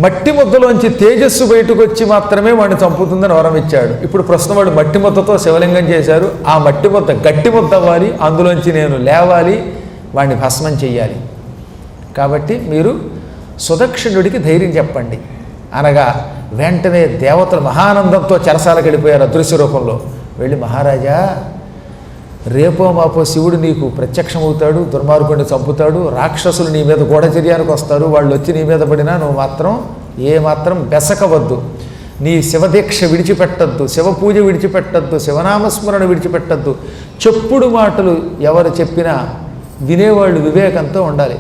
మట్టి ముద్దలోంచి తేజస్సు బయటకు వచ్చి మాత్రమే వాడిని చంపుతుందని వరం ఇచ్చాడు. ఇప్పుడు ప్రస్తుతం వాడు మట్టి ముద్దతో శివలింగం చేశారు. ఆ మట్టి ముద్ద గట్టి ముద్ద అవ్వాలి, అందులోంచి నేను లేవాలి, వాడిని భస్మం చెయ్యాలి. కాబట్టి మీరు సుదక్షిణుడికి ధైర్యం చెప్పండి అనగా వెంటనే దేవతలు మహానందంతో చెరసాలకు వెళ్ళిపోయారు అదృశ్య రూపంలో. వెళ్ళి మహారాజా, రేపో మాపో శివుడు నీకు ప్రత్యక్షమవుతాడు, దుర్మార్గుడిని చంపుతాడు, రాక్షసులు నీ మీద గూఢచర్యానికి వస్తారు, వాళ్ళు వచ్చి నీ మీద పడినా నువ్వు మాత్రం ఏమాత్రం బెసకవద్దు, నీ శివదీక్ష విడిచిపెట్టద్దు, శివ పూజ విడిచిపెట్టద్దు, శివనామస్మరణ విడిచిపెట్టద్దు. చెప్పుడు మాటలు ఎవరు చెప్పినా వినేవాళ్ళు వివేకంతో ఉండాలి.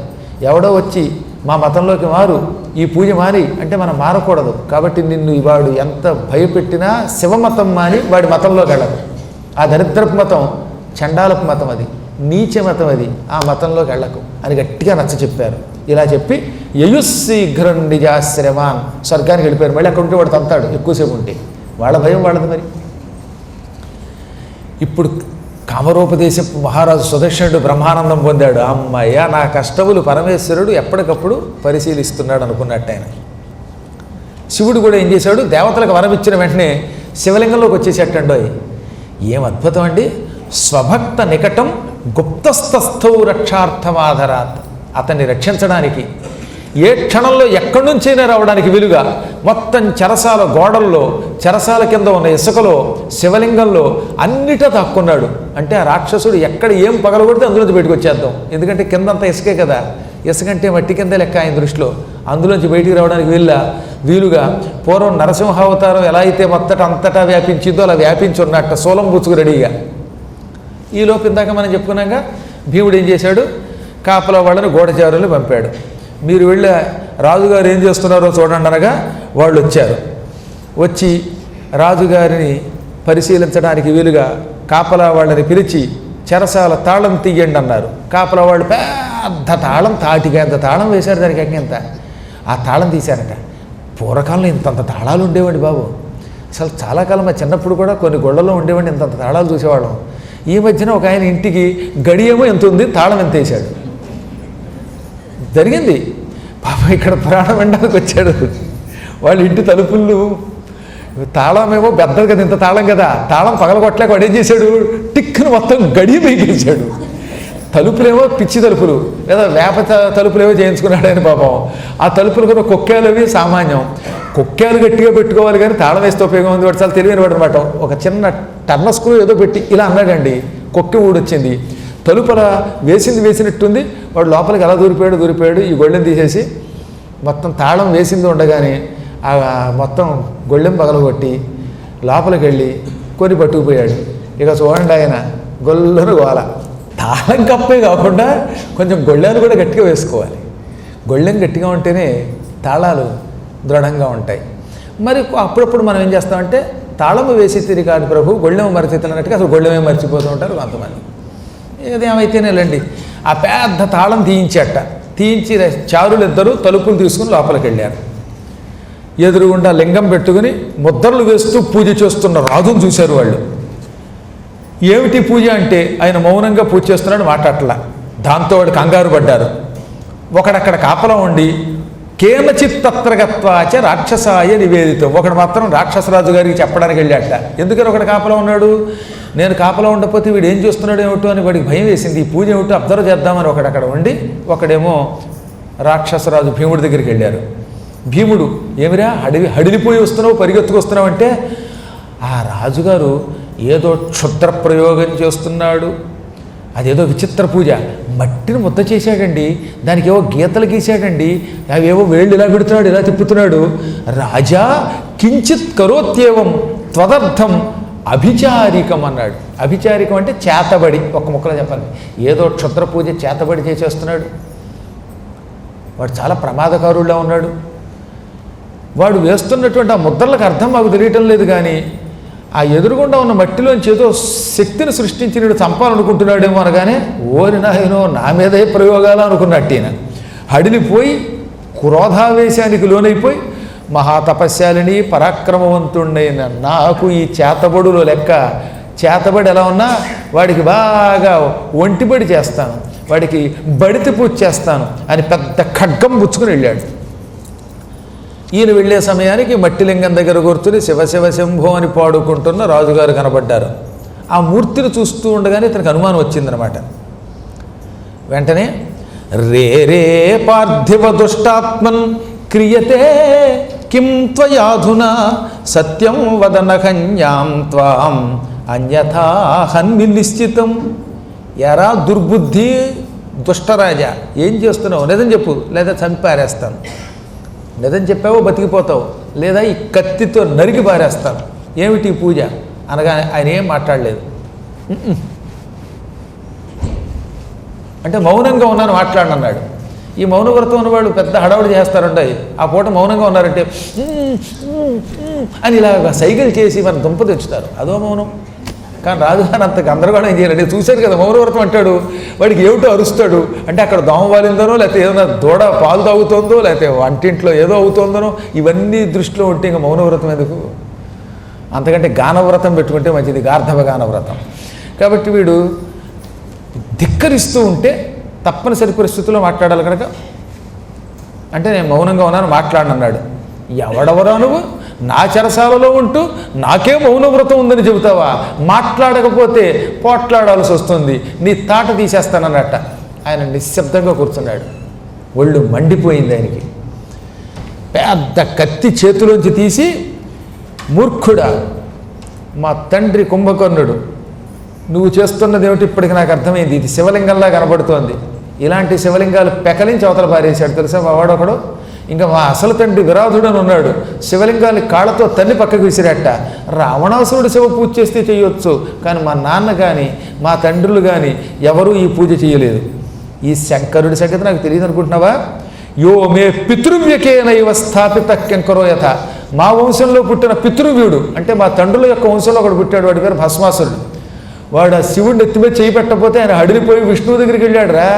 ఎవడో వచ్చి మా మతంలోకి మారు, ఈ పూజ మారి అంటే మనం మారకూడదు. కాబట్టి నిన్ను వాడు ఎంత భయపెట్టినా శివమతం మాని వాడి మతంలోకి వెళ్ళదు. ఆ దరిద్రపు మతం చండాలపు మతం, అది నీచ మతం, అది ఆ మతంలోకి వెళ్ళకు అని గట్టిగా నచ్చ చెప్పారు. ఇలా చెప్పి యయుశీఘ్రం నిజాశ్రమాన్ స్వర్గానికి వెళ్ళిపోయారు. మళ్ళీ అక్కడ ఉంటే వాడు తంతాడు ఎక్కువసేపు ఉంటే, వాళ్ళ భయం వాళ్ళది. మరి ఇప్పుడు కామరూపదేశ మహారాజు సుదక్షిణుడు బ్రహ్మానందం పొందాడు. అమ్మయ్య, నా కష్టములు పరమేశ్వరుడు ఎప్పటికప్పుడు పరిశీలిస్తున్నాడు అనుకున్నట్టు ఆయన. శివుడు కూడా ఏం చేశాడు, దేవతలకు వరం ఇచ్చిన వెంటనే శివలింగంలోకి వచ్చేసేటండోయ్. ఏం అద్భుతం అండి! స్వభక్త నికటం గుప్తస్థస్థౌ రక్షార్థమాధరాత్. అతన్ని రక్షించడానికి ఏ క్షణంలో ఎక్కడి నుంచైనా రావడానికి వీలుగా మొత్తం చెరసాల గోడల్లో, చెరసాల కింద ఉన్న ఇసుకలో, శివలింగంలో అన్నిటా దాక్కున్నాడు. అంటే ఆ రాక్షసుడు ఎక్కడ ఏం పగలగొడితే అందులోంచి బయటకు వచ్చేద్దాం. ఎందుకంటే కిందంతా ఇసుకే కదా, ఇసుకంటే మట్టి కింద లెక్క ఆయన దృష్టిలో. అందులోంచి బయటికి రావడానికి వీలుగా పూర్వం నరసింహావతారం ఎలా అయితే అంతటా వ్యాపించిందో అలా వ్యాపించి ఉన్నట్ట సోలం బుచ్చుకు రెడీగా. ఈలోపు ఇందాక మనం చెప్పుకున్నాక భీముడు ఏం చేశాడు, కాపలా వాళ్ళని గూఢచారులను పంపాడు. మీరు వెళ్ళి రాజుగారు ఏం చేస్తున్నారో చూడండి అనగా వాళ్ళు వచ్చారు. వచ్చి రాజుగారిని పరిశీలించడానికి వీలుగా కాపలా వాళ్ళని పిలిచి చెరసాల తాళం తీయండి అన్నారు. కాపలా వాళ్ళు పెద్ద తాళం, తాటికేంత తాళం వేశారు. దానికి ఎక్కింత ఆ తాళం తీశారట. పూర్వకాలంలో ఇంతంత తాళాలు ఉండేవండి బాబు. అసలు చాలా కాలం మా చిన్నప్పుడు కూడా కొన్ని గొళ్ళలో ఉండేవండి, ఇంతంత తాళాలు చూసేవాళ్ళం. ఈ మధ్యన ఒక ఆయన ఇంటికి గడియేమో ఎంత ఉంది, తాళం ఎంత వేశాడు. జరిగింది పాప. ఇక్కడ ప్రాణం ఎండడానికి వచ్చాడు. వాళ్ళ ఇంటి తలుపులు తాళమేమో పెద్దది కదా, ఇంత తాళం కదా, తాళం పగలగొట్టలేక వాడు ఏం చేశాడు, టిక్కును మొత్తం గడియ పైకేశాడు. తలుపులేమో పిచ్చి తలుపులు లేదా వేప తలుపులేమో చేయించుకున్నాడు ఆయన పాపం. ఆ తలుపులు కూడా కొక్కేలు అవి సామాన్యం. కొక్కేలు గట్టిగా పెట్టుకోవాలి కానీ తాళం వేస్తే ఉపయోగం ఉంది. వాడు చాలా తెలివైన వాడు అనమాట. ఒక చిన్న టర్న స్క్రూ ఏదో పెట్టి ఇలా అన్నాడండి, కొక్కి ఊడొచ్చింది. తలుపుల వేసినట్టుంది. వాడు లోపలికి ఎలా దూరిపోయాడు. ఈ గొళ్ళెం తీసేసి మొత్తం తాళం వేసింది ఉండగానే ఆ మొత్తం గొళ్ళెం పగలగొట్టి లోపలికి వెళ్ళి కొని పట్టుకుపోయాడు. ఇక చూడండి ఆయన గొల్లను గోల. తాళం కప్పే కాకుండా కొంచెం గొళ్ళెలు కూడా గట్టిగా వేసుకోవాలి. గొళ్ళెం గట్టిగా ఉంటేనే తాళాలు దృఢంగా ఉంటాయి. మరి అప్పుడప్పుడు మనం ఏం చేస్తామంటే తాళము వేసి తిరిగి కాదు ప్రభు, గొళ్ళెం మరచితున్నట్టుగా అసలు గొళ్ళెమే మర్చిపోతూ ఉంటారు కొంతమంది. ఏదేమైతేనేలండి, ఆ పెద్ద తాళం తీయించి చారులు ఇద్దరు తలుపులు తీసుకుని లోపలికి వెళ్ళారు. ఎదురుగుండా లింగం పెట్టుకుని ముద్రలు వేస్తూ పూజ చేస్తున్న రాజును చూశారు వాళ్ళు. ఏమిటి పూజ అంటే ఆయన మౌనంగా పూజ చేస్తున్నాడు, మాట్లాడలా. దాంతో వాడు కంగారు పడ్డారు. ఒకడక్కడ కాపలా ఉండి కేనచిత్ తత్రగత్వాచ రాక్షసాయ నివేదితం. ఒకడు మాత్రం రాక్షసరాజు గారికి చెప్పడానికి వెళ్ళాట. ఎందుకని ఒకడు కాపలా ఉన్నాడు, నేను కాపలా ఉండకపోతే వీడు ఏం చేస్తున్నాడు ఏమిటో అని వాడికి భయం వేసింది. ఈ పూజ ఏమిటో అబ్జర్వ్ చేద్దామని ఒకడు అక్కడ ఉండి, ఒకడేమో రాక్షసరాజు భీముడి దగ్గరికి వెళ్ళారు. భీముడు, ఏమిరా హడిలిపోయి వస్తున్నావు, పరిగెత్తుకు వస్తున్నావు అంటే, ఆ రాజుగారు ఏదో క్షుద్ర ప్రయోగం చేస్తున్నాడు, అదేదో విచిత్ర పూజ, మట్టిని ముద్ద చేశాడండి, దానికి ఏవో గీతలు గీశాడండి, అవేవో వేళ్ళు ఇలా పెడుతున్నాడు, ఇలా తిప్పుతున్నాడు. రాజా కించిత్ కరోత్యేవం త్వదర్థం అభిచారికం అన్నాడు. అభిచారికం అంటే చేతబడి. ఒక ముక్కలో చెప్పాలి, ఏదో క్షుద్ర పూజ చేతబడి చేసేస్తున్నాడు. వాడు చాలా ప్రమాదకారుల్లో ఉన్నాడు. వాడు వేస్తున్నటువంటి ఆ ముద్రలకు అర్థం మాకు తెలియటం లేదు, కానీ ఆ ఎదురుగుండా ఉన్న మట్టిలోంచి ఏదో శక్తిని సృష్టించి నేను చంపాలనుకుంటున్నాడేమో అనగానే, ఓరి నాయనో నా మీదే ప్రయోగాలు అనుకున్నట్టు ఈయన హడిలిపోయి క్రోధావేశానికి లోనైపోయి, మహాతపస్యాలిని పరాక్రమవంతుడైన నాకు ఈ చేతబడులో లెక్క చేతబడి ఎలా ఉన్నా వాడికి బాగా ఒంటిబడి చేస్తాను, వాడికి బడితి పూజ చేస్తాను అని పెద్ద ఖడ్గం పుచ్చుకుని వెళ్ళాడు. ఈయన వెళ్ళే సమయానికి మట్టిలింగం దగ్గర కూర్చుని శివ శివ శంభో అని పాడుకుంటున్న రాజుగారు కనబడ్డారు. ఆ మూర్తిని చూస్తూ ఉండగానే ఇతనికి అనుమానం వచ్చిందనమాట. వెంటనే రే రే పార్థివ దుష్టాత్మన్ క్రియతే కిం త్వయాధునా సత్యం వదన కన్యాం త్వాం అన్యథా హన్మి నిశ్చితం. ఎరా దుర్బుద్ధి దుష్టరాజా, ఏం చేస్తున్నావు? నిజం చెప్పు, లేదా చంపారేస్తాను. నిజం చెప్పావో బతికిపోతావు, లేదా ఈ కత్తితో నరికి పారేస్తాను. ఏమిటి పూజ అనగానే ఆయన ఏం మాట్లాడలేదు. అంటే మౌనంగా ఉన్నాను, మాట్లాడనన్నాడు. ఈ మౌనవ్రతం ఉన్నవాళ్ళు పెద్ద హడావుడి చేస్తారుంటాయి. ఆ పూట మౌనంగా ఉన్నారంటే అని ఇలాగ సైకిల్ చేసి మన దుంప తెచ్చుతారు, అదో మౌనం. కానీ రాజుగారు అంత గందరగోళం ఏం చేయాలంటే చూశారు కదా, మౌనవ్రతం అంటాడు, వాడికి ఏమిటో అరుస్తాడు. అంటే అక్కడ దోమ వాలిందనో, లేకపోతే ఏదైనా దూడ పాలు తాగుతుందో, లేకపోతే వంటింట్లో ఏదో అవుతుందనో, ఇవన్నీ దృష్టిలో ఉంటే ఇంకా మౌనవ్రతం ఎందుకు? అంతకంటే గానవ్రతం పెట్టుకుంటే మంచిది, గార్ధవ గానవ్రతం. కాబట్టి వీడు ధిక్కరిస్తూ ఉంటే తప్పనిసరి పరిస్థితుల్లో మాట్లాడాలి కనుక, అంటే నేను మౌనంగా ఉన్నాను, మాట్లాడనన్నాడు. ఎవడెవరా నువ్వు? నా చెరసాలలో ఉంటూ నాకే మౌనవ్రతం ఉందని చెబుతావా? మాట్లాడకపోతే పోట్లాడాల్సి వస్తుంది, నీ తాట తీసేస్తానన్నట్ట. ఆయన నిశ్శబ్దంగా కూర్చున్నాడు. ఒళ్ళు మండిపోయింది ఆయనకి. పెద్ద కత్తి చేతిలోంచి తీసి, మూర్ఖుడా, మా తండ్రి కుంభకర్ణుడు, నువ్వు చేస్తున్నది ఏమిటి ఇప్పటికి నాకు అర్థమైంది. ఇది శివలింగంలా కనబడుతోంది. ఇలాంటి శివలింగాలు పెకలించి అవతల పారేశాడు తెలుసా మా వాడొకడు. ఇంకా మా అసలు తండ్రి విరాధుడు అని ఉన్నాడు, శివలింగాన్ని కాళ్ళతో తన్ని పక్కకు విసిరాట. రావణాసురుడు శివ పూజ చేస్తే చేయొచ్చు, కానీ మా నాన్న కానీ మా తండ్రులు కానీ ఎవరూ ఈ పూజ చేయలేదు. ఈ శంకరుడి సంగతి నాకు తెలియదు అనుకుంటున్నావా? యో మే పితృవ్యకేనైవ స్థాపిత కెంకరోయథ. మా వంశంలో పుట్టిన పితృవ్యుడు అంటే మా తండ్రుల యొక్క వంశంలో ఒకడు పుట్టాడు, వాడి పేరు భస్మాసురుడు. వాడు ఆ శివుడిని ఎత్తిమే చేయి పెట్టకపోతే ఆయన అడిలిపోయి విష్ణువు దగ్గరికి వెళ్ళాడు రా.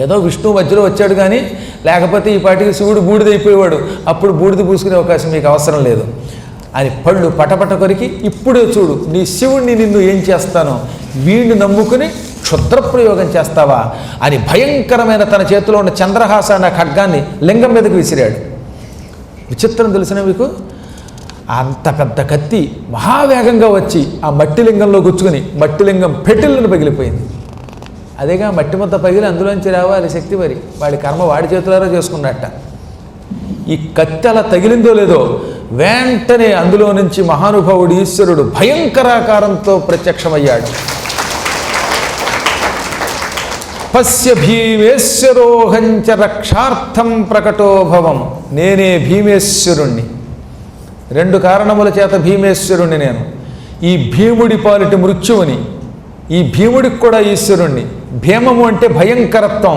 ఏదో విష్ణువు మధ్యలో వచ్చాడు కానీ, లేకపోతే ఈ పాటికి శివుడు బూడిదైపోయేవాడు. అప్పుడు బూడిద పూసుకునే అవకాశం మీకు అవసరం లేదు అని పళ్ళు పటపట కొరికి, ఇప్పుడే చూడు నీ శివుణ్ణి నిన్ను ఏం చేస్తానో, వీడిని నమ్ముకుని క్షుద్ర ప్రయోగం చేస్తావా అని భయంకరమైన తన చేతిలో ఉన్న చంద్రహాస అనే ఖడ్గాన్ని లింగం మీదకి విసిరాడు. విచిత్రం తెలిసిన మీకు, అంత పెద్ద కత్తి మహావేగంగా వచ్చి ఆ మట్టి లింగంలో గుచ్చుకుని మట్టిలింగం పెటిల్ని పగిలిపోయింది. అదేగా మట్టి ముద్ద పగిలి అందులోంచి రావాలి శక్తి. మరి వాడి కర్మ వాడి చేతులారా చేసుకున్నట్ట. ఈ కత్తి అలా తగిలిందో లేదో, వెంటనే అందులో నుంచి మహానుభావుడు ఈశ్వరుడు భయంకరాకారంతో ప్రత్యక్షమయ్యాడు. పశ్య భీమేశ్వరోహంచ రక్షార్థం ప్రకటోభవం. నేనే భీమేశ్వరుణ్ణి. 2 కారణముల చేత భీమేశ్వరుణ్ణి నేను. ఈ భీముడి పాలిటి మృత్యువుని, ఈ భీముడికి కూడా ఈశ్వరుణ్ణి. భీమము అంటే భయంకరత్వం,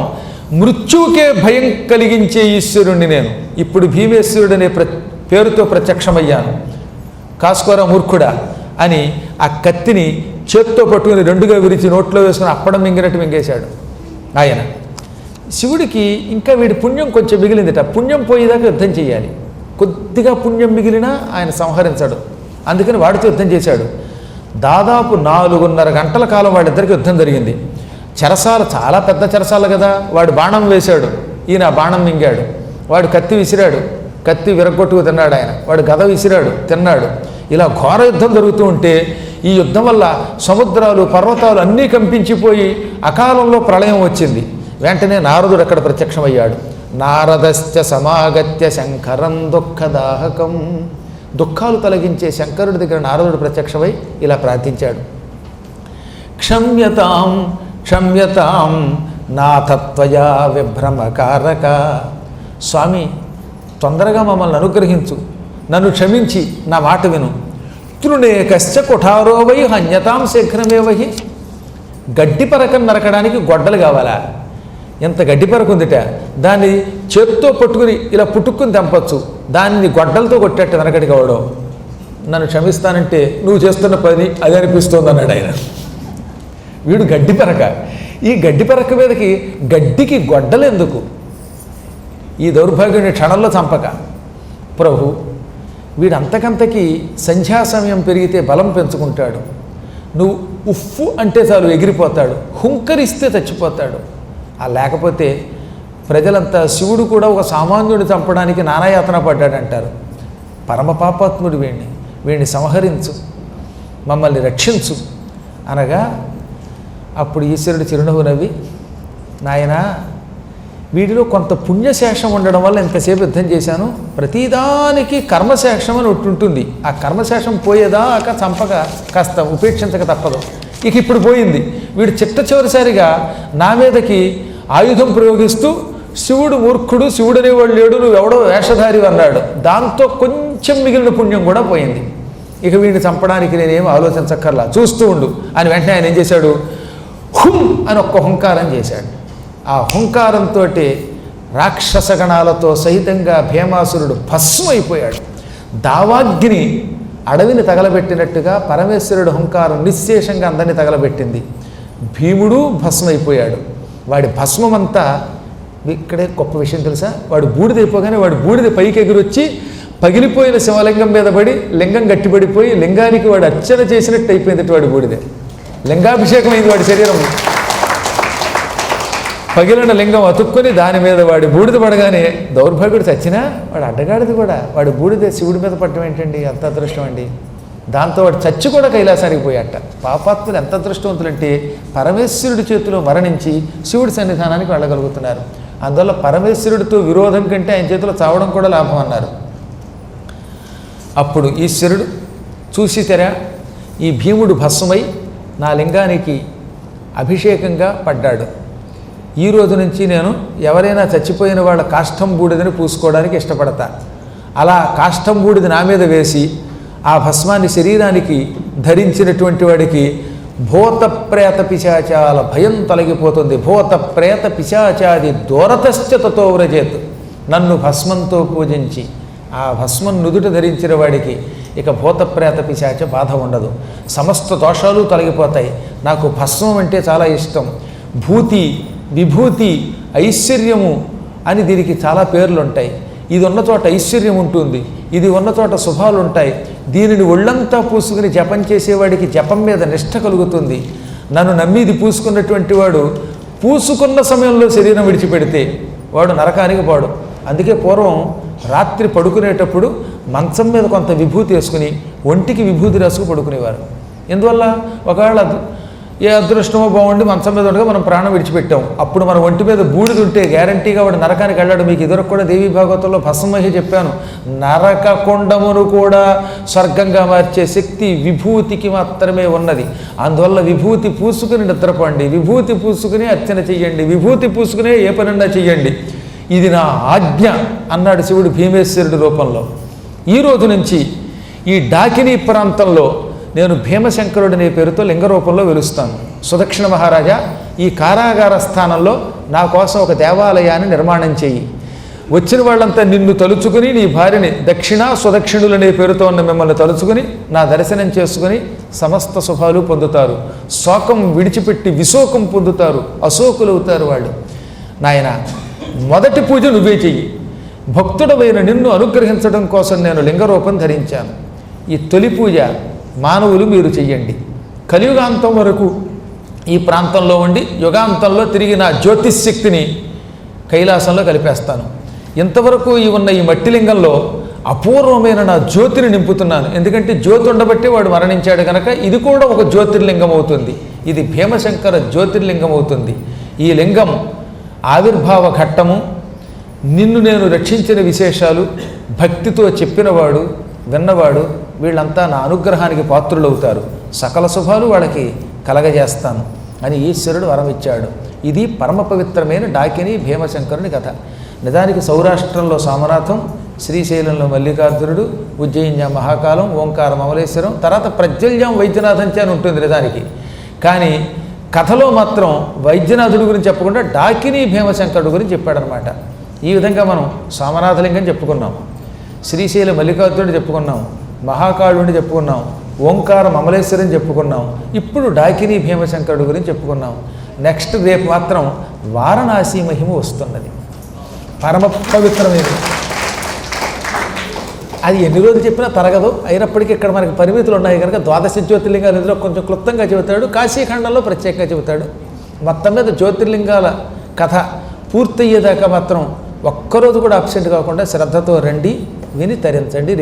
మృత్యువుకే భయం కలిగించే ఈశ్వరుణ్ణి నేను. ఇప్పుడు భీమేశ్వరుడు అనే పేరుతో ప్రత్యక్షమయ్యాను. కాసుకోరా మూర్ఖుడా అని ఆ కత్తిని చేత్తో పట్టుకుని 2గా విరిచి నోట్లో వేసుకుని అప్పడం మింగినట్టు మింగేశాడు ఆయన. శివుడికి ఇంకా వీడి పుణ్యం కొంచెం మిగిలిందిట. పుణ్యం పోయేదాకా యుద్ధం చేయాలి. కొద్దిగా పుణ్యం మిగిలినా ఆయన సంహరించాడు. అందుకని వాడితో యుద్ధం చేశాడు. దాదాపు 4.5 గంటల కాలం వాళ్ళిద్దరికి యుద్ధం జరిగింది. చెరసాలు చాలా పెద్ద చెరసాలు కదా. వాడు బాణం వేశాడు, ఈయన బాణం మింగాడు. వాడు కత్తి విసిరాడు, కత్తి విరగొట్టుకు తిన్నాడు ఆయన. వాడు గద విసిరాడు, తిన్నాడు. ఇలా ఘోర యుద్ధం జరుగుతూ ఉంటే ఈ యుద్ధం వల్ల సముద్రాలు పర్వతాలు అన్నీ కంపించిపోయి అకాలంలో ప్రళయం వచ్చింది. వెంటనే నారదుడు అక్కడ ప్రత్యక్షమయ్యాడు. నారదశ్చ సమాగత్య శంకరం దుఃఖదాహకం. దుఃఖాలు తొలగించే శంకరుడి దగ్గర నారదుడు ప్రత్యక్షమై ఇలా ప్రార్థించాడు. క్షమ్యతాం క్షమ్యతాం నాథత్వయా విభ్రమకారక. స్వామి, తొందరగా మమ్మల్ని అనుగ్రహించు, నన్ను క్షమించి నా మాట విను. తృణేకశ్చ కుఠారో వై హన్యతాం శీఘ్రమేవహి. గడ్డి పరకం నరకడానికి గొడ్డలు కావాలా? ఎంత గడ్డి పరకుందిట, దాన్ని చేత్తో పట్టుకుని ఇలా పుట్టుకుని తెంపచ్చు, దాన్ని గొడ్డలతో కొట్టేట్టు వెనకటి కావడం. నన్ను క్షమిస్తానంటే నువ్వు చేస్తున్న పని అది అనిపిస్తోంది అన్నాడు ఆయన. వీడు గడ్డి పరక. ఈ గడ్డి పరక మీదకి గడ్డికి గొడ్డలు ఎందుకు? ఈ దౌర్భాగ్యుని క్షణంలో చంపక. ప్రభు, వీడు అంతకంతకి సంధ్యా సమయం పెరిగితే బలం పెంచుకుంటాడు, నువ్వు ఉఫ్ఫు అంటే చాలు ఎగిరిపోతాడు, హుంకరిస్తే చచ్చిపోతాడు. లేకపోతే ప్రజలంతా శివుడు కూడా ఒక సామాన్యుడిని చంపడానికి నానాయాతన పడ్డాడంటారు. పరమ పాపాత్ముడు వీడిని సంహరించు, మమ్మల్ని రక్షించు అనగా అప్పుడు ఈశ్వరుడు చిరునవ్వు నవ్వి, నాయనా వీటిలో కొంత పుణ్యశేషం ఉండడం వల్ల ఎంతసేపు యుద్ధం చేశాను, ప్రతిదానికి కర్మశేషం అని ఒకటి ఉంటుంది. ఆ కర్మశేషం పోయేదాకా చంపక కాస్త ఉపేక్షించక తప్పదు. ఇక ఇప్పుడు పోయింది. వీడు చిట్ట చివరిసారిగా నా మీదకి ఆయుధం ప్రయోగిస్తూ శివుడు మూర్ఖుడు, శివుడు అనేవాడు లేడు, నువ్వు ఎవడో వేషధారి అన్నాడు. దాంతో కొంచెం మిగిలిన పుణ్యం కూడా పోయింది. ఇక వీడిని చంపడానికి నేనేం ఆలోచించక్కర్లా, చూస్తూ ఉండు అని వెంటనే ఆయన ఏం చేశాడు, హుం అని ఒక్క హుంకారం చేశాడు. ఆ హుంకారంతో రాక్షసగణాలతో సహితంగా భీమాసురుడు భస్మైపోయాడు. దావాగ్ని అడవిని తగలబెట్టినట్టుగా పరమేశ్వరుడు హుంకారం నిశ్శేషంగా అందరినీ తగలబెట్టింది. భీముడు భస్మైపోయాడు. వాడి భస్మమంతా, ఇక్కడే గొప్ప విషయం తెలుసా, వాడు బూడిదైపోగానే వాడి బూడిద పైకి ఎగిరొచ్చి పగిలిపోయిన శివలింగం మీద పడి లింగం గట్టిపడిపోయి లింగానికి వాడు అర్చన చేసినట్టు అయిపోయింది. వాడి బూడిదే లింగాభిషేకం అయింది వాడి శరీరం. పగిలిన లింగం అతుక్కొని దాని మీద వాడి బూడిద పడగానే దౌర్భాగ్యుడు చచ్చినా వాడు అడ్డగాడిది కూడా వాడి బూడిద శివుడి మీద పడటం ఏంటండి, అంత అదృష్టం అండి. దాంతో వాడు చచ్చి కూడా కైలాసానికి పోయాట. పాపాత్ములు ఎంత అదృష్టవంతులంటే పరమేశ్వరుడి చేతిలో మరణించి శివుడి సన్నిధానానికి వెళ్ళగలుగుతున్నారు. అందువల్ల పరమేశ్వరుడితో విరోధం కంటే ఆయన చేతిలో చావడం కూడా లాభం అన్నారు. అప్పుడు ఈశ్వరుడు చూసి తెరా, ఈ భీముడు భస్మమై నా లింగానికి అభిషేకంగా పడ్డాడు. ఈ రోజు నుంచి నేను ఎవరైనా చచ్చిపోయిన వాళ్ళ కాష్టం బూడిదని పూసుకోవడానికి ఇష్టపడతా. అలా కాష్టం బూడిది నా మీద వేసి ఆ భస్మాన్ని శరీరానికి ధరించినటువంటి వాడికి భూత ప్రేత పిశాచాల భయం తొలగిపోతుంది. భూత ప్రేత పిశాచాది దూరతశ్చ తతో వ్రజేత్. నన్ను భస్మంతో పూజించి ఆ భస్మం నుదుట ధరించిన వాడికి ఇక భూత ప్రేత పిశాచ బాధ ఉండదు, సమస్త దోషాలు తొలగిపోతాయి. నాకు భస్మం అంటే చాలా ఇష్టం. భూతి, విభూతి, ఐశ్వర్యము అని దీనికి చాలా పేర్లు ఉంటాయి. ఇది ఉన్న చోట ఐశ్వర్యం ఉంటుంది, ఇది ఉన్న చోట శుభాలు ఉంటాయి. దీనిని ఒళ్ళంతా పూసుకుని జపం చేసేవాడికి జపం మీద నిష్ఠ కలుగుతుంది. నన్ను నమ్మిది పూసుకున్నటువంటి వాడు పూసుకున్న సమయంలో శరీరం విడిచిపెడితే వాడు నరకానికి పోడు. అందుకే పూర్వం రాత్రి పడుకునేటప్పుడు మంచం మీద కొంత విభూతి వేసుకుని ఒంటికి విభూతి రాసుకు పడుకునేవారు. ఎందువల్ల ఒకవేళ ఏ అదృష్టమో బాగుండి మంచం మీద ఉండగా మనం ప్రాణం విడిచిపెట్టాం, అప్పుడు మన ఒంటి మీద బూడిద ఉంటే గ్యారంటీగా వాడు నరకానికి వెళ్ళాడు. మీకు ఇదివరకు కూడా దేవీ భాగవతంలో భస్మమహి చెప్పాను, నరక కొండమును కూడా స్వర్గంగా మార్చే శక్తి విభూతికి మాత్రమే ఉన్నది. అందువల్ల విభూతి పూసుకుని నిద్రపోండి, విభూతి పూసుకుని అర్చన చెయ్యండి, విభూతి పూసుకునే ఏ పనన్నా చెయ్యండి. ఇది నా ఆజ్ఞ అన్నాడు శివుడు భీమేశ్వరుడి రూపంలో. ఈ రోజు నుంచి ఈ డాకినీ ప్రాంతంలో నేను భీమశంకరుడు అనే పేరుతో లింగ రూపంలో వెలుస్తాను. సుదక్షిణ మహారాజా, ఈ కారాగార స్థానంలో నా కోసం ఒక దేవాలయాన్ని నిర్మాణం చేయి. వచ్చిన వాళ్ళంతా నిన్ను తలుచుకుని, నీ భార్యని దక్షిణ సుదక్షిణులు అనే పేరుతో ఉన్న మిమ్మల్ని తలుచుకుని నా దర్శనం చేసుకుని సమస్త శుభాలు పొందుతారు. శోకం విడిచిపెట్టి విశోకం పొందుతారు, అశోకులవుతారు వాళ్ళు. నాయన, మొదటి పూజ నువ్వే చెయ్యి. భక్తుడవైన నిన్ను అనుగ్రహించడం కోసం నేను లింగరూపం ధరించాను. ఈ తొలి పూజ మానవులు మీరు చెయ్యండి. కలియుగాంతం వరకు ఈ ప్రాంతంలో ఉండి యుగాంతంలో తిరిగి నా జ్యోతిశక్తిని కైలాసంలో కలిపేస్తాను. ఇంతవరకు ఉన్న ఈ మట్టి లింగంలో అపూర్వమైన నా జ్యోతిని నింపుతున్నాను. ఎందుకంటే జ్యోతి ఉండబట్టి వాడు మరణించాడు కనుక ఇది కూడా ఒక జ్యోతిర్లింగం అవుతుంది. ఇది భీమశంకర జ్యోతిర్లింగం అవుతుంది. ఈ లింగం ఆవిర్భావ ఘట్టము, నిన్ను నేను రక్షించిన విశేషాలు భక్తితో చెప్పినవాడు విన్నవాడు వీళ్ళంతా నా అనుగ్రహానికి పాత్రులవుతారు. సకల శుభాలు వాళ్ళకి కలగజేస్తాను అని ఈశ్వరుడు వరం ఇచ్చాడు. ఇది పరమ పవిత్రమైన డాకిని భీమశంకరుని కథ. నిజానికి సౌరాష్ట్రంలో సోమనాథం, శ్రీశైలంలో మల్లికార్జునుడు, ఉజ్జయిన్యాం మహాకాలం, ఓంకారం అమలేశ్వరం, తర్వాత ప్రజ్వల్యాం వైద్యనాథంచ అని ఉంటుంది నిజానికి. కానీ కథలో మాత్రం వైద్యనాథుడి గురించి చెప్పకుండా డాకిని భీమశంకరుడు గురించి చెప్పాడనమాట. ఈ విధంగా మనం సోమనాథలింగం చెప్పుకున్నాం, శ్రీశైల మల్లికార్జునుడు చెప్పుకున్నాం, మహాకాళుడిని చెప్పుకున్నాం, ఓంకారం అమలేశ్వరం చెప్పుకున్నాం, ఇప్పుడు డాకిని భీమశంకరుడు గురించి చెప్పుకున్నాం. నెక్స్ట్ రేపు మాత్రం వారణాసి మహిమ వస్తున్నది, పరమ పవిత్రమైనది. అది ఎన్ని రోజులు చెప్పినా తరగదు. అయినప్పటికీ ఇక్కడ మనకి పరిమితులు ఉన్నాయి కనుక ద్వాదశ జ్యోతిర్లింగాలు ఇందులో కొంచెం క్లుప్తంగా చెబుతాడు, కాశీఖండంలో ప్రత్యేకంగా చెబుతాడు. మొత్తం మీద జ్యోతిర్లింగాల కథ పూర్తయ్యేదాకా మాత్రం ఒక్కరోజు కూడా అబ్సెంట్ కాకుండా శ్రద్ధతో రండి, విని తరించండి.